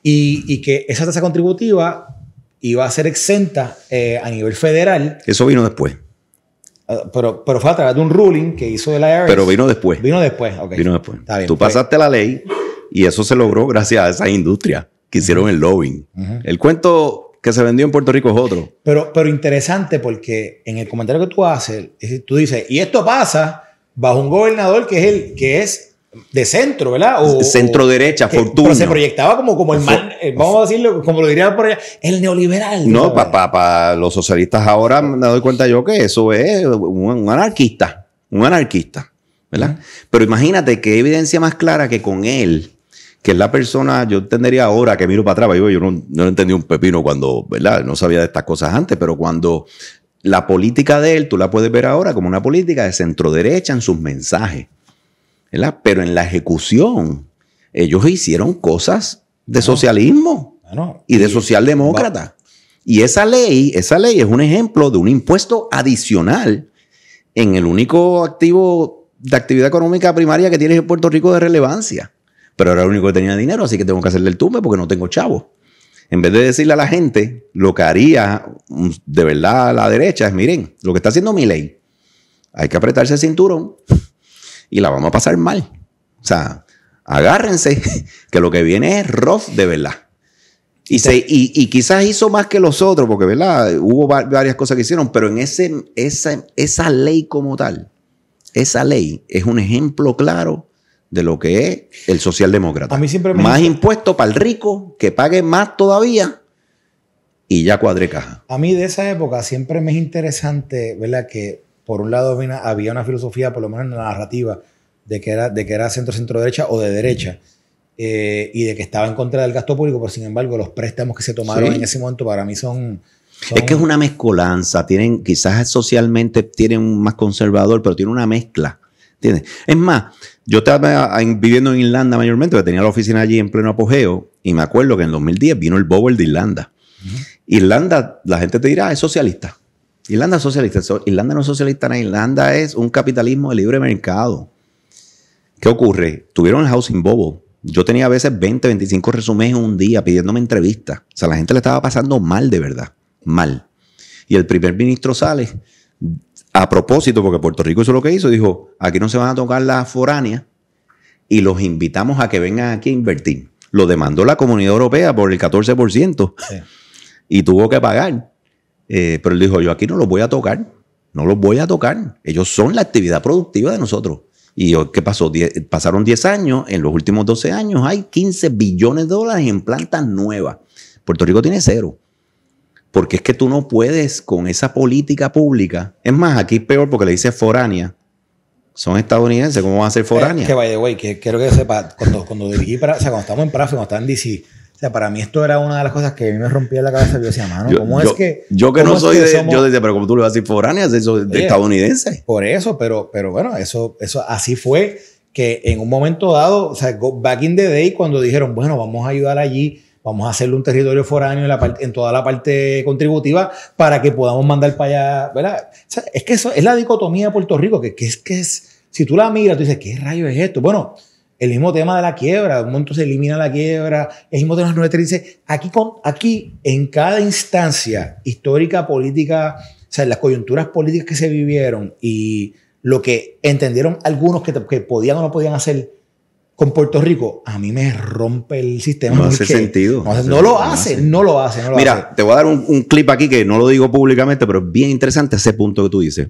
y que esa tasa contributiva iba a ser exenta a nivel federal. Eso vino después. Pero fue a través de un ruling que hizo el IRS. Pero vino después. Vino después, ok. Vino después. Está bien, tú pasaste la ley y eso se logró gracias a esa industria que hicieron el lobbying. El cuento que se vendió en Puerto Rico es otro. Pero interesante porque en el comentario que tú haces, tú dices, y esto pasa bajo un gobernador que es de centro, ¿verdad? Centro derecha, Fortunio. Pero se proyectaba como el mal, vamos a decirlo, como lo diría por allá, el neoliberal. No, para los socialistas ahora me doy cuenta yo que eso es un anarquista, ¿verdad? Pero imagínate qué evidencia más clara que con él, que es la persona, yo entendería ahora que miro para atrás, yo no entendí un pepino cuando, ¿verdad? No sabía de estas cosas antes, pero cuando la política de él, tú la puedes ver ahora como una política de centro derecha en sus mensajes, ¿verdad? Pero en la ejecución, ellos hicieron cosas de socialismo y de socialdemócrata. Y esa ley es un ejemplo de un impuesto adicional en el único activo de actividad económica primaria que tienes en Puerto Rico de relevancia. Pero era el único que tenía dinero, así que tengo que hacerle el tumbe porque no tengo chavo. En vez de decirle a la gente, lo que haría de verdad a la derecha es, miren, lo que está haciendo mi ley, hay que apretarse el cinturón y la vamos a pasar mal. O sea, agárrense, que lo que viene es rough de verdad. Y quizás hizo más que los otros, porque ¿verdad? Hubo varias cosas que hicieron, pero en esa ley como tal, esa ley es un ejemplo claro de lo que es el socialdemócrata. A mí siempre más impuestos para el rico, que pague más todavía, y ya cuadre caja. A mí de esa época siempre me es interesante, ¿verdad? Que por un lado había una filosofía, por lo menos en la narrativa, de que era centro-derecha o de derecha, y de que estaba en contra del gasto público, pero sin embargo los préstamos que se tomaron en ese momento para mí son... Es que es una mezcolanza, quizás socialmente tienen un más conservador, pero tiene una mezcla, ¿entiendes? Es más, yo estaba viviendo en Irlanda mayormente, porque tenía la oficina allí en pleno apogeo, y me acuerdo que en 2010 vino el Bowl de Irlanda. Irlanda, la gente te dirá, es socialista. Irlanda es socialista. Irlanda no es socialista, no. Irlanda es un capitalismo de libre mercado. ¿Qué ocurre? Tuvieron el housing bubble. Yo tenía a veces 20, 25 resúmenes en un día pidiéndome entrevistas. O sea, la gente le estaba pasando mal de verdad. Mal. Y el primer ministro sale, a propósito, porque Puerto Rico hizo lo que hizo, dijo, aquí no se van a tocar las foráneas y los invitamos a que vengan aquí a invertir. Lo demandó la Comunidad Europea por el 14%. Sí. Y tuvo que pagar. Pero él dijo, yo aquí no los voy a tocar. No los voy a tocar. Ellos son la actividad productiva de nosotros. ¿Y qué pasó? Pasaron 10 años. En los últimos 12 años hay 15 billones de dólares en plantas nuevas. Puerto Rico tiene 0. Porque es que tú no puedes con esa política pública. Es más, aquí es peor porque le dice foránea. Son estadounidenses. ¿Cómo van a ser foráneas? Que by the way, que quiero que sepa, cuando dirigí cuando estábamos en Prafe, cuando estaba en DC, o sea, para mí esto era una de las cosas que a mí me rompía la cabeza. Yo decía, mano, yo que no soy yo decía, pero como tú le vas a decir foráneas, eso es de estadounidense. Por eso, pero bueno, eso así fue que en un momento dado, o sea, back in the day, cuando dijeron, bueno, vamos a ayudar allí, vamos a hacerle un territorio foráneo en toda la parte contributiva para que podamos mandar para allá, ¿verdad? O sea, es que eso es la dicotomía de Puerto Rico, que es, si tú la miras, tú dices, ¿qué rayo es esto? Bueno, el mismo tema de la quiebra, de un momento se elimina la quiebra, el mismo tema de los 913. Aquí, en cada instancia histórica, política, o sea, las coyunturas políticas que se vivieron y lo que entendieron algunos que podían o no podían hacer con Puerto Rico, a mí me rompe el sistema. No hace sentido. No lo hace. Mira, te voy a dar un clip aquí que no lo digo públicamente, pero es bien interesante ese punto que tú dices.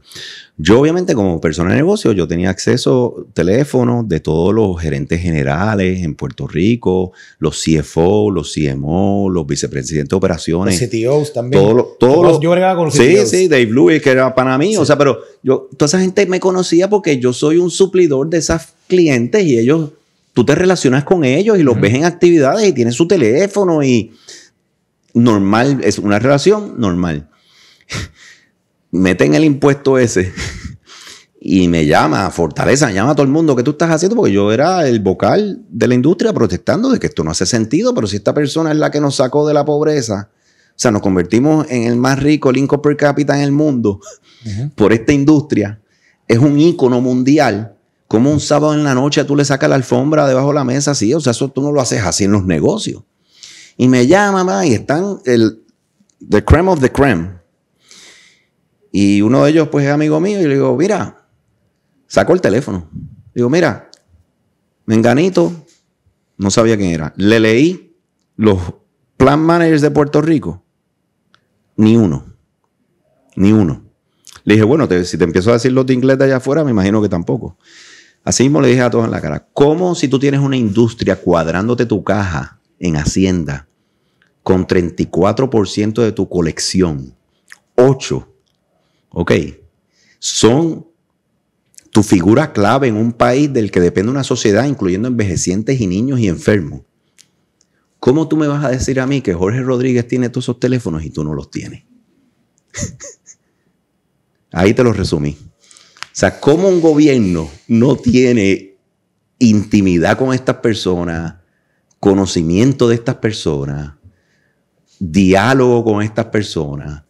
Yo, obviamente, como persona de negocio, yo tenía acceso a teléfonos de todos los gerentes generales en Puerto Rico, los CFO, los CMO, los vicepresidentes de operaciones. Los CTOs también. Yo bregaba con los CTOs. Sí, Dave Lewis, que era para mí. Sí. O sea, pero toda esa gente me conocía porque yo soy un suplidor de esas clientes y ellos... Tú te relacionas con ellos y los ves en actividades y tienen su teléfono y normal, es una relación normal. Meten el impuesto ese y me llama a Fortaleza, me llama a todo el mundo. ¿Qué tú estás haciendo? Porque yo era el vocal de la industria protestando de que esto no hace sentido, pero si esta persona es la que nos sacó de la pobreza, o sea, nos convertimos en el más rico, el income per cápita en el mundo por esta industria, es un ícono mundial. Como un sábado en la noche tú le sacas la alfombra debajo de la mesa así, o sea, eso tú no lo haces así en los negocios. Y me llama, y están the creme of the creme. Y uno de ellos, pues, es amigo mío, y le digo, mira, saco el teléfono. Digo, mira, menganito, no sabía quién era. Le leí los plan managers de Puerto Rico. Ni uno. Le dije, bueno, si te empiezo a decir los de inglés de allá afuera, me imagino que tampoco. Así mismo le dije a todos en la cara, ¿cómo si tú tienes una industria cuadrándote tu caja en Hacienda con 34% de tu colección, 8, ok, son tu figura clave en un país del que depende una sociedad, incluyendo envejecientes y niños y enfermos? ¿Cómo tú me vas a decir a mí que Jorge Rodríguez tiene todos esos teléfonos y tú no los tienes? Ahí te lo resumí. O sea, ¿cómo un gobierno no tiene intimidad con estas personas, conocimiento de estas personas, diálogo con estas personas?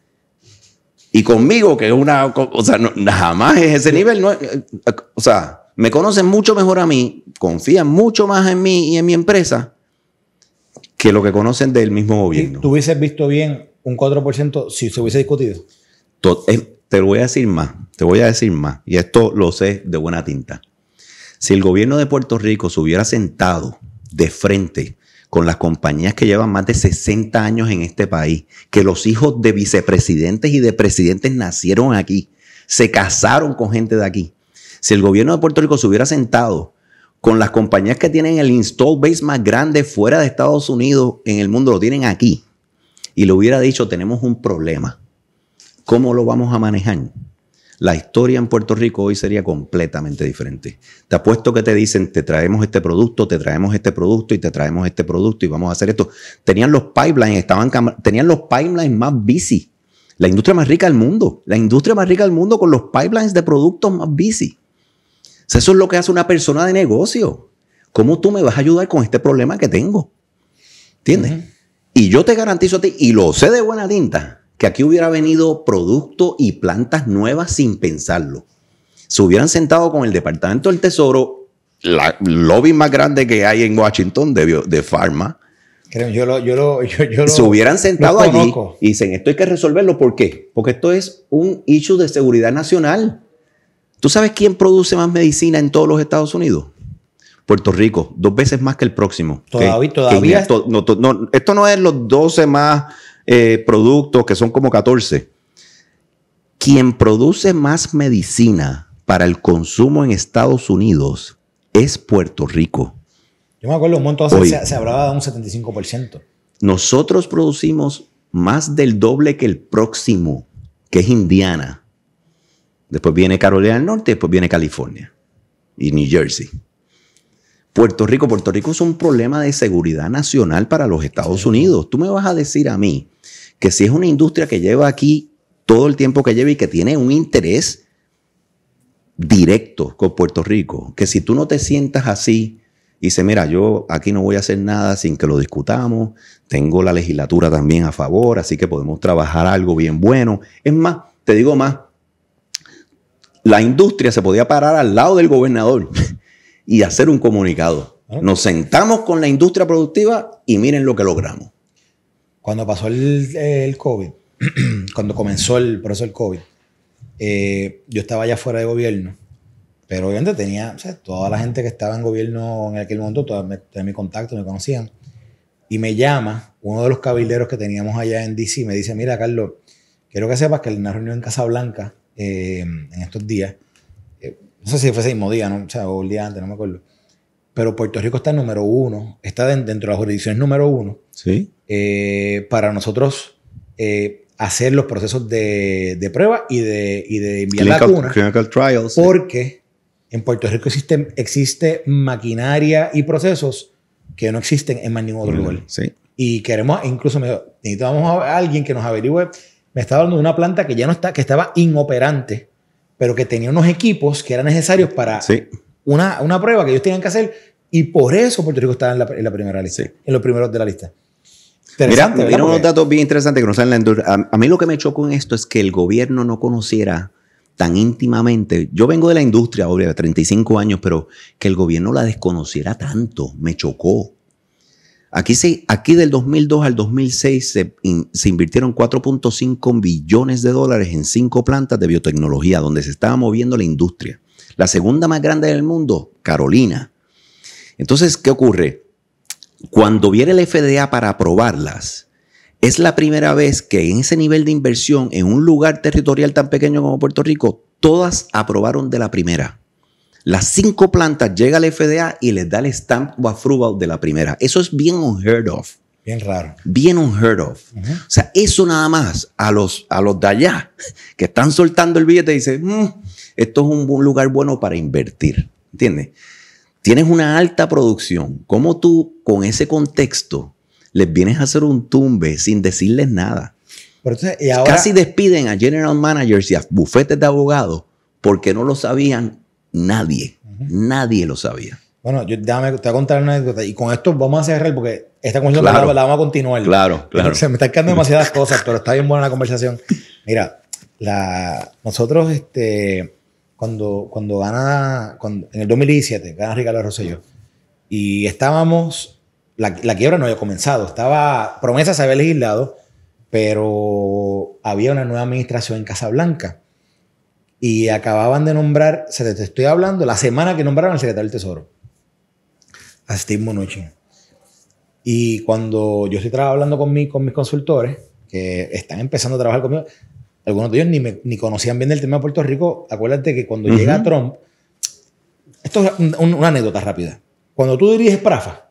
Y conmigo, que es una... O sea, jamás es ese nivel. No, o sea, me conocen mucho mejor a mí, confían mucho más en mí y en mi empresa que lo que conocen del mismo gobierno. ¿Tú hubieses visto bien un 4% si se hubiese discutido? Te voy a decir más, y esto lo sé de buena tinta. Si el gobierno de Puerto Rico se hubiera sentado de frente con las compañías que llevan más de 60 años en este país, que los hijos de vicepresidentes y de presidentes nacieron aquí, se casaron con gente de aquí. Si el gobierno de Puerto Rico se hubiera sentado con las compañías que tienen el install base más grande fuera de Estados Unidos en el mundo, lo tienen aquí, y le hubiera dicho, tenemos un problema. ¿Cómo lo vamos a manejar? La historia en Puerto Rico hoy sería completamente diferente. Te apuesto que te dicen, te traemos este producto, te traemos este producto y te traemos este producto y vamos a hacer esto. Tenían los pipelines, tenían los pipelines más busy. La industria más rica del mundo. La industria más rica del mundo con los pipelines de productos más busy. O sea, eso es lo que hace una persona de negocio. ¿Cómo tú me vas a ayudar con este problema que tengo? ¿Entiendes? Y yo te garantizo a ti, y lo sé de buena tinta, que aquí hubiera venido productos y plantas nuevas sin pensarlo. Se hubieran sentado con el Departamento del Tesoro, la lobby más grande que hay en Washington de Pharma. Se hubieran sentado allí y dicen, esto hay que resolverlo. ¿Por qué? Porque esto es un issue de seguridad nacional. ¿Tú sabes quién produce más medicina en todos los Estados Unidos? Puerto Rico, 2 veces más que el próximo. Todavía. Esto no es los 12 más... productos que son como 14. Quien produce más medicina para el consumo en Estados Unidos es Puerto Rico. Yo me acuerdo un montón, se hablaba de un 75%. Nosotros producimos más del doble que el próximo, que es Indiana. Después viene Carolina del Norte, después viene California y New Jersey. Puerto Rico es un problema de seguridad nacional para los Estados Unidos. Tú me vas a decir a mí que si es una industria que lleva aquí todo el tiempo que lleva y que tiene un interés directo con Puerto Rico, que si tú no te sientas así y dices, mira, yo aquí no voy a hacer nada sin que lo discutamos, tengo la legislatura también a favor, así que podemos trabajar algo bien bueno. Es más, te digo más, la industria se podía parar al lado del gobernador y hacer un comunicado. Nos sentamos con la industria productiva y miren lo que logramos. Cuando pasó el COVID, cuando comenzó el proceso del COVID, yo estaba allá fuera de gobierno, Pero obviamente tenía, o sea, toda la gente que estaba en gobierno en aquel momento, toda mi contacto, me conocían. Y me llama uno de los cabilderos que teníamos allá en DC y me dice, mira, Carlos, quiero que sepas que hay una reunión en Casablanca en estos días. No sé si fue ese mismo día, ¿no? O sea, o el día antes, no me acuerdo. Pero Puerto Rico está en número 1, está dentro de las jurisdicciones número 1. Sí. Para nosotros hacer los procesos de prueba y de enviar vacunas. Clinical trials. Porque en Puerto Rico existe maquinaria y procesos que no existen en más ningún otro lugar. Sí. Y queremos, incluso necesitamos a alguien que nos averigüe. Me estaba hablando de una planta que ya no está, que estaba inoperante, pero que tenía unos equipos que eran necesarios para una prueba que ellos tenían que hacer. Y por eso Puerto Rico estaba en la primera lista, en los primeros de la lista. Mira unos datos bien interesantes que nos salen en la industria. A mí lo que me chocó en esto es que el gobierno no conociera tan íntimamente. Yo vengo de la industria, obvio, de 35 años, pero que el gobierno la desconociera tanto, me chocó. Aquí del 2002 al 2006 se invirtieron $4.5 billones en 5 plantas de biotecnología donde se estaba moviendo la industria. La segunda más grande del mundo, Carolina. Entonces, ¿qué ocurre? Cuando viene el FDA para aprobarlas, es la primera vez que en ese nivel de inversión, en un lugar territorial tan pequeño como Puerto Rico, todas aprobaron de la primera. Las 5 plantas llega al FDA y les da el stamp of approval de la primera. Eso es bien unheard of. Bien raro. Bien unheard of. O sea, eso nada más a los de allá que están soltando el billete dicen, esto es un lugar bueno para invertir. ¿Entiendes? Tienes una alta producción. ¿Cómo tú, con ese contexto, les vienes a hacer un tumbe sin decirles nada? Pero entonces, y ahora, casi despiden a general managers y a bufetes de abogados porque no lo sabían nadie. Nadie lo sabía. Bueno, te voy a contar una anécdota. Y con esto vamos a cerrar porque esta conversación la vamos a continuar. Claro. Se me están quedando demasiadas cosas, pero está bien buena la conversación. Mira, nosotros cuando en el 2017 gana Ricardo Rosselló y estábamos, la quiebra no había comenzado, promesa se había legislado, pero había una nueva administración en Casablanca y acababan de nombrar, te estoy hablando, la semana que nombraron al secretario del Tesoro, a Steve Mnuchin. Y cuando yo estoy hablando con mis consultores que están empezando a trabajar conmigo, algunos de ellos ni conocían bien el tema de Puerto Rico. Acuérdate que cuando llega Trump, esto es una anécdota rápida. Cuando tú diriges PRAFA,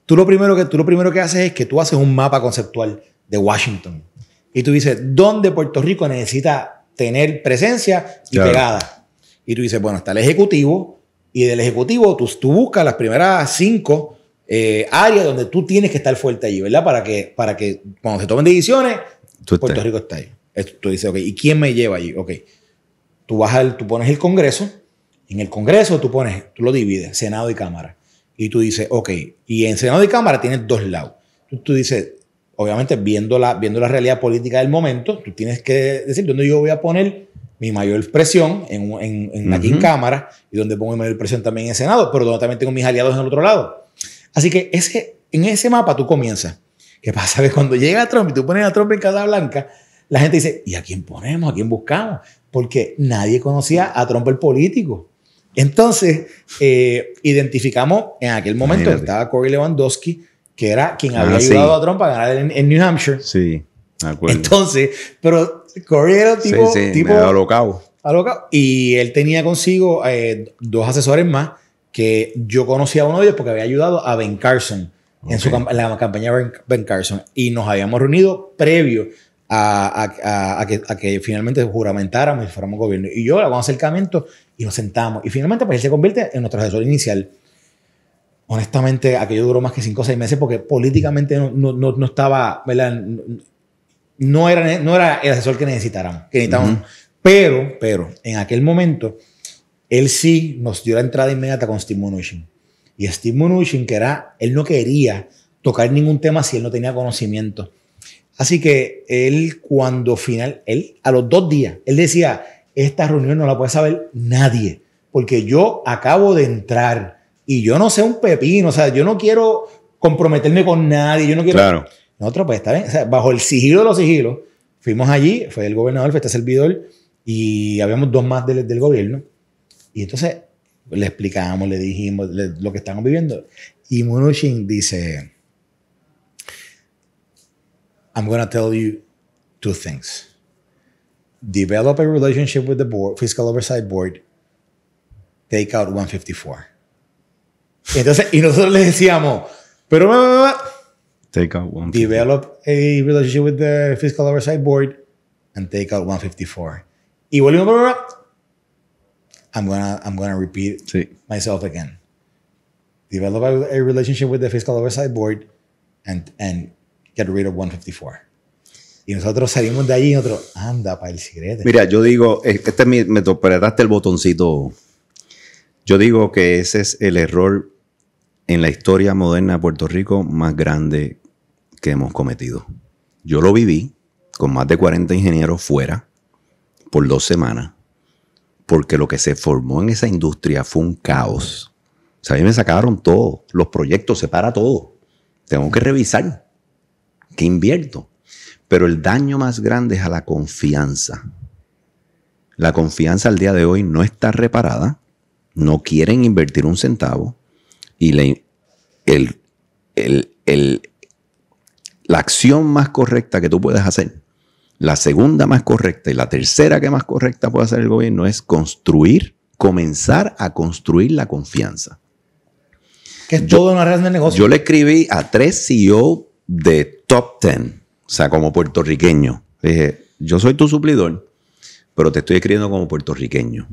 tú lo primero que haces es que tú haces un mapa conceptual de Washington. Y tú dices, ¿dónde Puerto Rico necesita tener presencia y pegada? Y tú dices, bueno, está el Ejecutivo. Y del Ejecutivo tú buscas las primeras 5 áreas donde tú tienes que estar fuerte allí, ¿verdad? Para que cuando se tomen decisiones, Puerto Rico está ahí. Tú dices, ok, ¿y quién me lleva allí? Ok, tú pones el Congreso. En el Congreso tú lo divides, Senado y Cámara. Y tú dices, ok, y en Senado y Cámara tienes 2 lados. Tú dices, obviamente viendo la realidad política del momento, tú tienes que decir dónde yo voy a poner mi mayor presión aquí en Cámara y donde pongo mi mayor presión también en Senado, pero donde también tengo mis aliados en el otro lado. Así que en ese mapa tú comienzas. ¿Qué pasa? Que cuando llega Trump y tú pones a Trump en Casablanca, la gente dice, ¿y a quién ponemos? ¿A quién buscamos? Porque nadie conocía a Trump el político. Entonces, identificamos en aquel momento, estaba Corey Lewandowski, que era quien había ayudado a Trump a ganar en New Hampshire. Sí, me acuerdo. Entonces, pero Corey era un tipo alocado. Y él tenía consigo 2 asesores más, que yo conocía a uno de ellos porque había ayudado a Ben Carson en la campaña de Ben Carson. Y nos habíamos reunido previo a que finalmente juramentáramos y fuéramos gobierno. Y yo le hago un acercamiento y nos sentamos. Y finalmente pues él se convierte en nuestro asesor inicial. Honestamente, aquello duró más que 5 o 6 meses porque políticamente no estaba, ¿verdad? No era el asesor que necesitáramos. Pero en aquel momento, él sí nos dio la entrada inmediata con Steve Mnuchin. Y Steve Mnuchin, él no quería tocar ningún tema si él no tenía conocimiento. Así que él a los 2 días, él decía, esta reunión no la puede saber nadie, porque yo acabo de entrar y yo no sé un pepino, o sea, yo no quiero comprometerme con nadie, yo no quiero... Claro. Nosotros, pues, está bien, o sea, bajo el sigilo de los sigilos, fuimos allí, fue el gobernador, fue este servidor, y habíamos 2 más del gobierno. Y entonces le explicamos, le dijimos lo que estamos viviendo. Y Mnuchin dice, I'm going to tell you two things. Develop a relationship with the board, Fiscal Oversight Board. Take out 154. Entonces, y nosotros le decíamos, pero take out 154. Develop a relationship with the Fiscal Oversight Board and take out 154. Y volvimos, I'm gonna repeat myself again. Develop a relationship with the Fiscal Oversight Board and get rid of 154. Y nosotros salimos de allí y nosotros, anda, para el secreto. Mira, yo digo, me apretaste el botoncito. Yo digo que ese es el error en la historia moderna de Puerto Rico más grande que hemos cometido. Yo lo viví con más de 40 ingenieros fuera por 2 semanas, porque lo que se formó en esa industria fue un caos. O sea, a mí me sacaron todo, los proyectos, se para todo. Tengo que revisar qué invierto. Pero el daño más grande es a la confianza. La confianza al día de hoy no está reparada, no quieren invertir un centavo y la acción más correcta que tú puedes hacer, la segunda más correcta y la tercera que más correcta puede hacer el gobierno es comenzar a construir la confianza. Que es todo una red de negocio. Yo le escribí a 3 CEO de top 10, o sea, como puertorriqueño. Le dije, yo soy tu suplidor, pero te estoy escribiendo como puertorriqueño.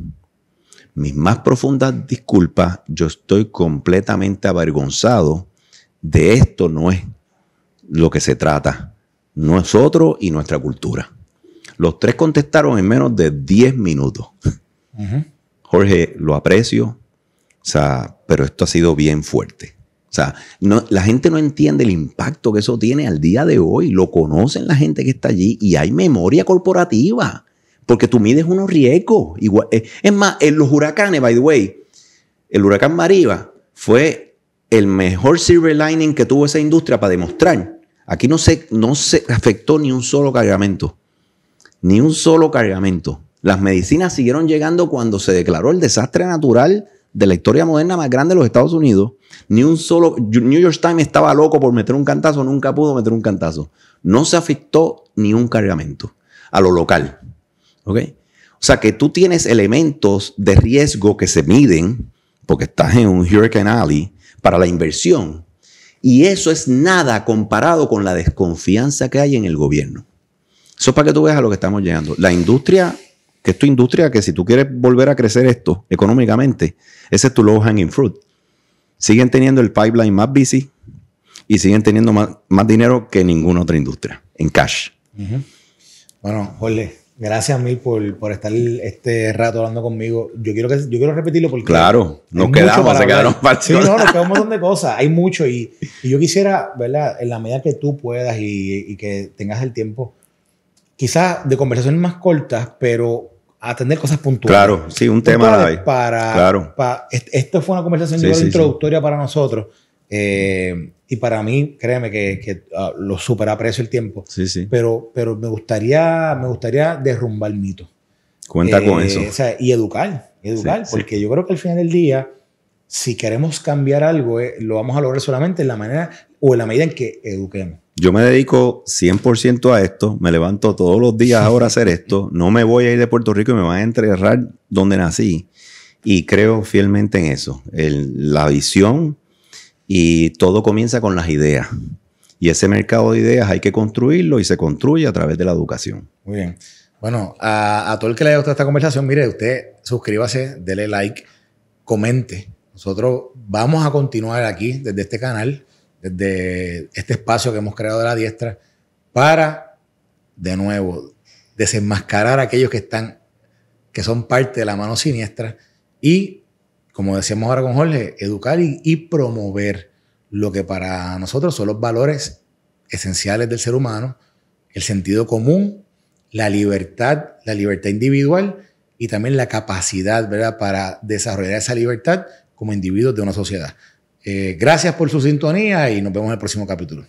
Mis más profundas disculpas, yo estoy completamente avergonzado de esto, no es lo que se trata. Nosotros y nuestra cultura. Los 3 contestaron en menos de 10 minutos. Jorge, lo aprecio, o sea, pero esto ha sido bien fuerte. O sea, la gente no entiende el impacto que eso tiene al día de hoy. Lo conocen la gente que está allí y hay memoria corporativa. Porque tú mides unos riesgos. Igual, es más, en los huracanes, by the way, el huracán María fue el mejor silver lining que tuvo esa industria para demostrar. Aquí no se afectó ni un solo cargamento. Ni un solo cargamento. Las medicinas siguieron llegando cuando se declaró el desastre natural de la historia moderna más grande de los Estados Unidos. Ni un solo... New York Times estaba loco por meter un cantazo, nunca pudo meter un cantazo. No se afectó ni un cargamento a lo local. ¿Ok? O sea que tú tienes elementos de riesgo que se miden porque estás en un Hurricane Alley para la inversión. Y eso es nada comparado con la desconfianza que hay en el gobierno. Eso es para que tú veas a lo que estamos llegando. La industria, que es tu industria, que si tú quieres volver a crecer esto económicamente, ese es tu low hanging fruit. Siguen teniendo el pipeline más busy y siguen teniendo más dinero que ninguna otra industria en cash. Bueno, Jorge, gracias a mí por estar este rato hablando conmigo. Yo quiero repetirlo porque... Claro, nos quedamos, se quedaron partidos. Sí, no, nos quedó un montón de cosas. Hay mucho y yo quisiera, ¿verdad? En la medida que tú puedas y que tengas el tiempo, quizás de conversaciones más cortas, pero atender cosas puntuales. Claro, sí, un tema ahí. Esto fue una conversación introductoria para nosotros. Y para mí, créeme que lo super aprecio el tiempo. Sí. Pero me gustaría derrumbar mitos. Cuenta con eso. O sea, y educar, porque yo creo que al final del día, si queremos cambiar algo, lo vamos a lograr solamente en la manera o en la medida en que eduquemos. Yo me dedico 100% a esto, me levanto todos los días ahora a hacer esto, no me voy a ir de Puerto Rico y me van a enterrar donde nací. Y creo fielmente en eso, la visión, y todo comienza con las ideas. Y ese mercado de ideas hay que construirlo y se construye a través de la educación. Muy bien. Bueno, a todo el que le haya gustado esta conversación, mire, usted suscríbase, dele like, comente. Nosotros vamos a continuar aquí desde este canal, desde este espacio que hemos creado de La Diestra, para, de nuevo, desenmascarar a aquellos que son parte de la mano siniestra y, como decíamos ahora con Jorge, educar y promover lo que para nosotros son los valores esenciales del ser humano, el sentido común, la libertad individual y también la capacidad, ¿verdad?, para desarrollar esa libertad como individuos de una sociedad. Gracias por su sintonía y nos vemos en el próximo capítulo.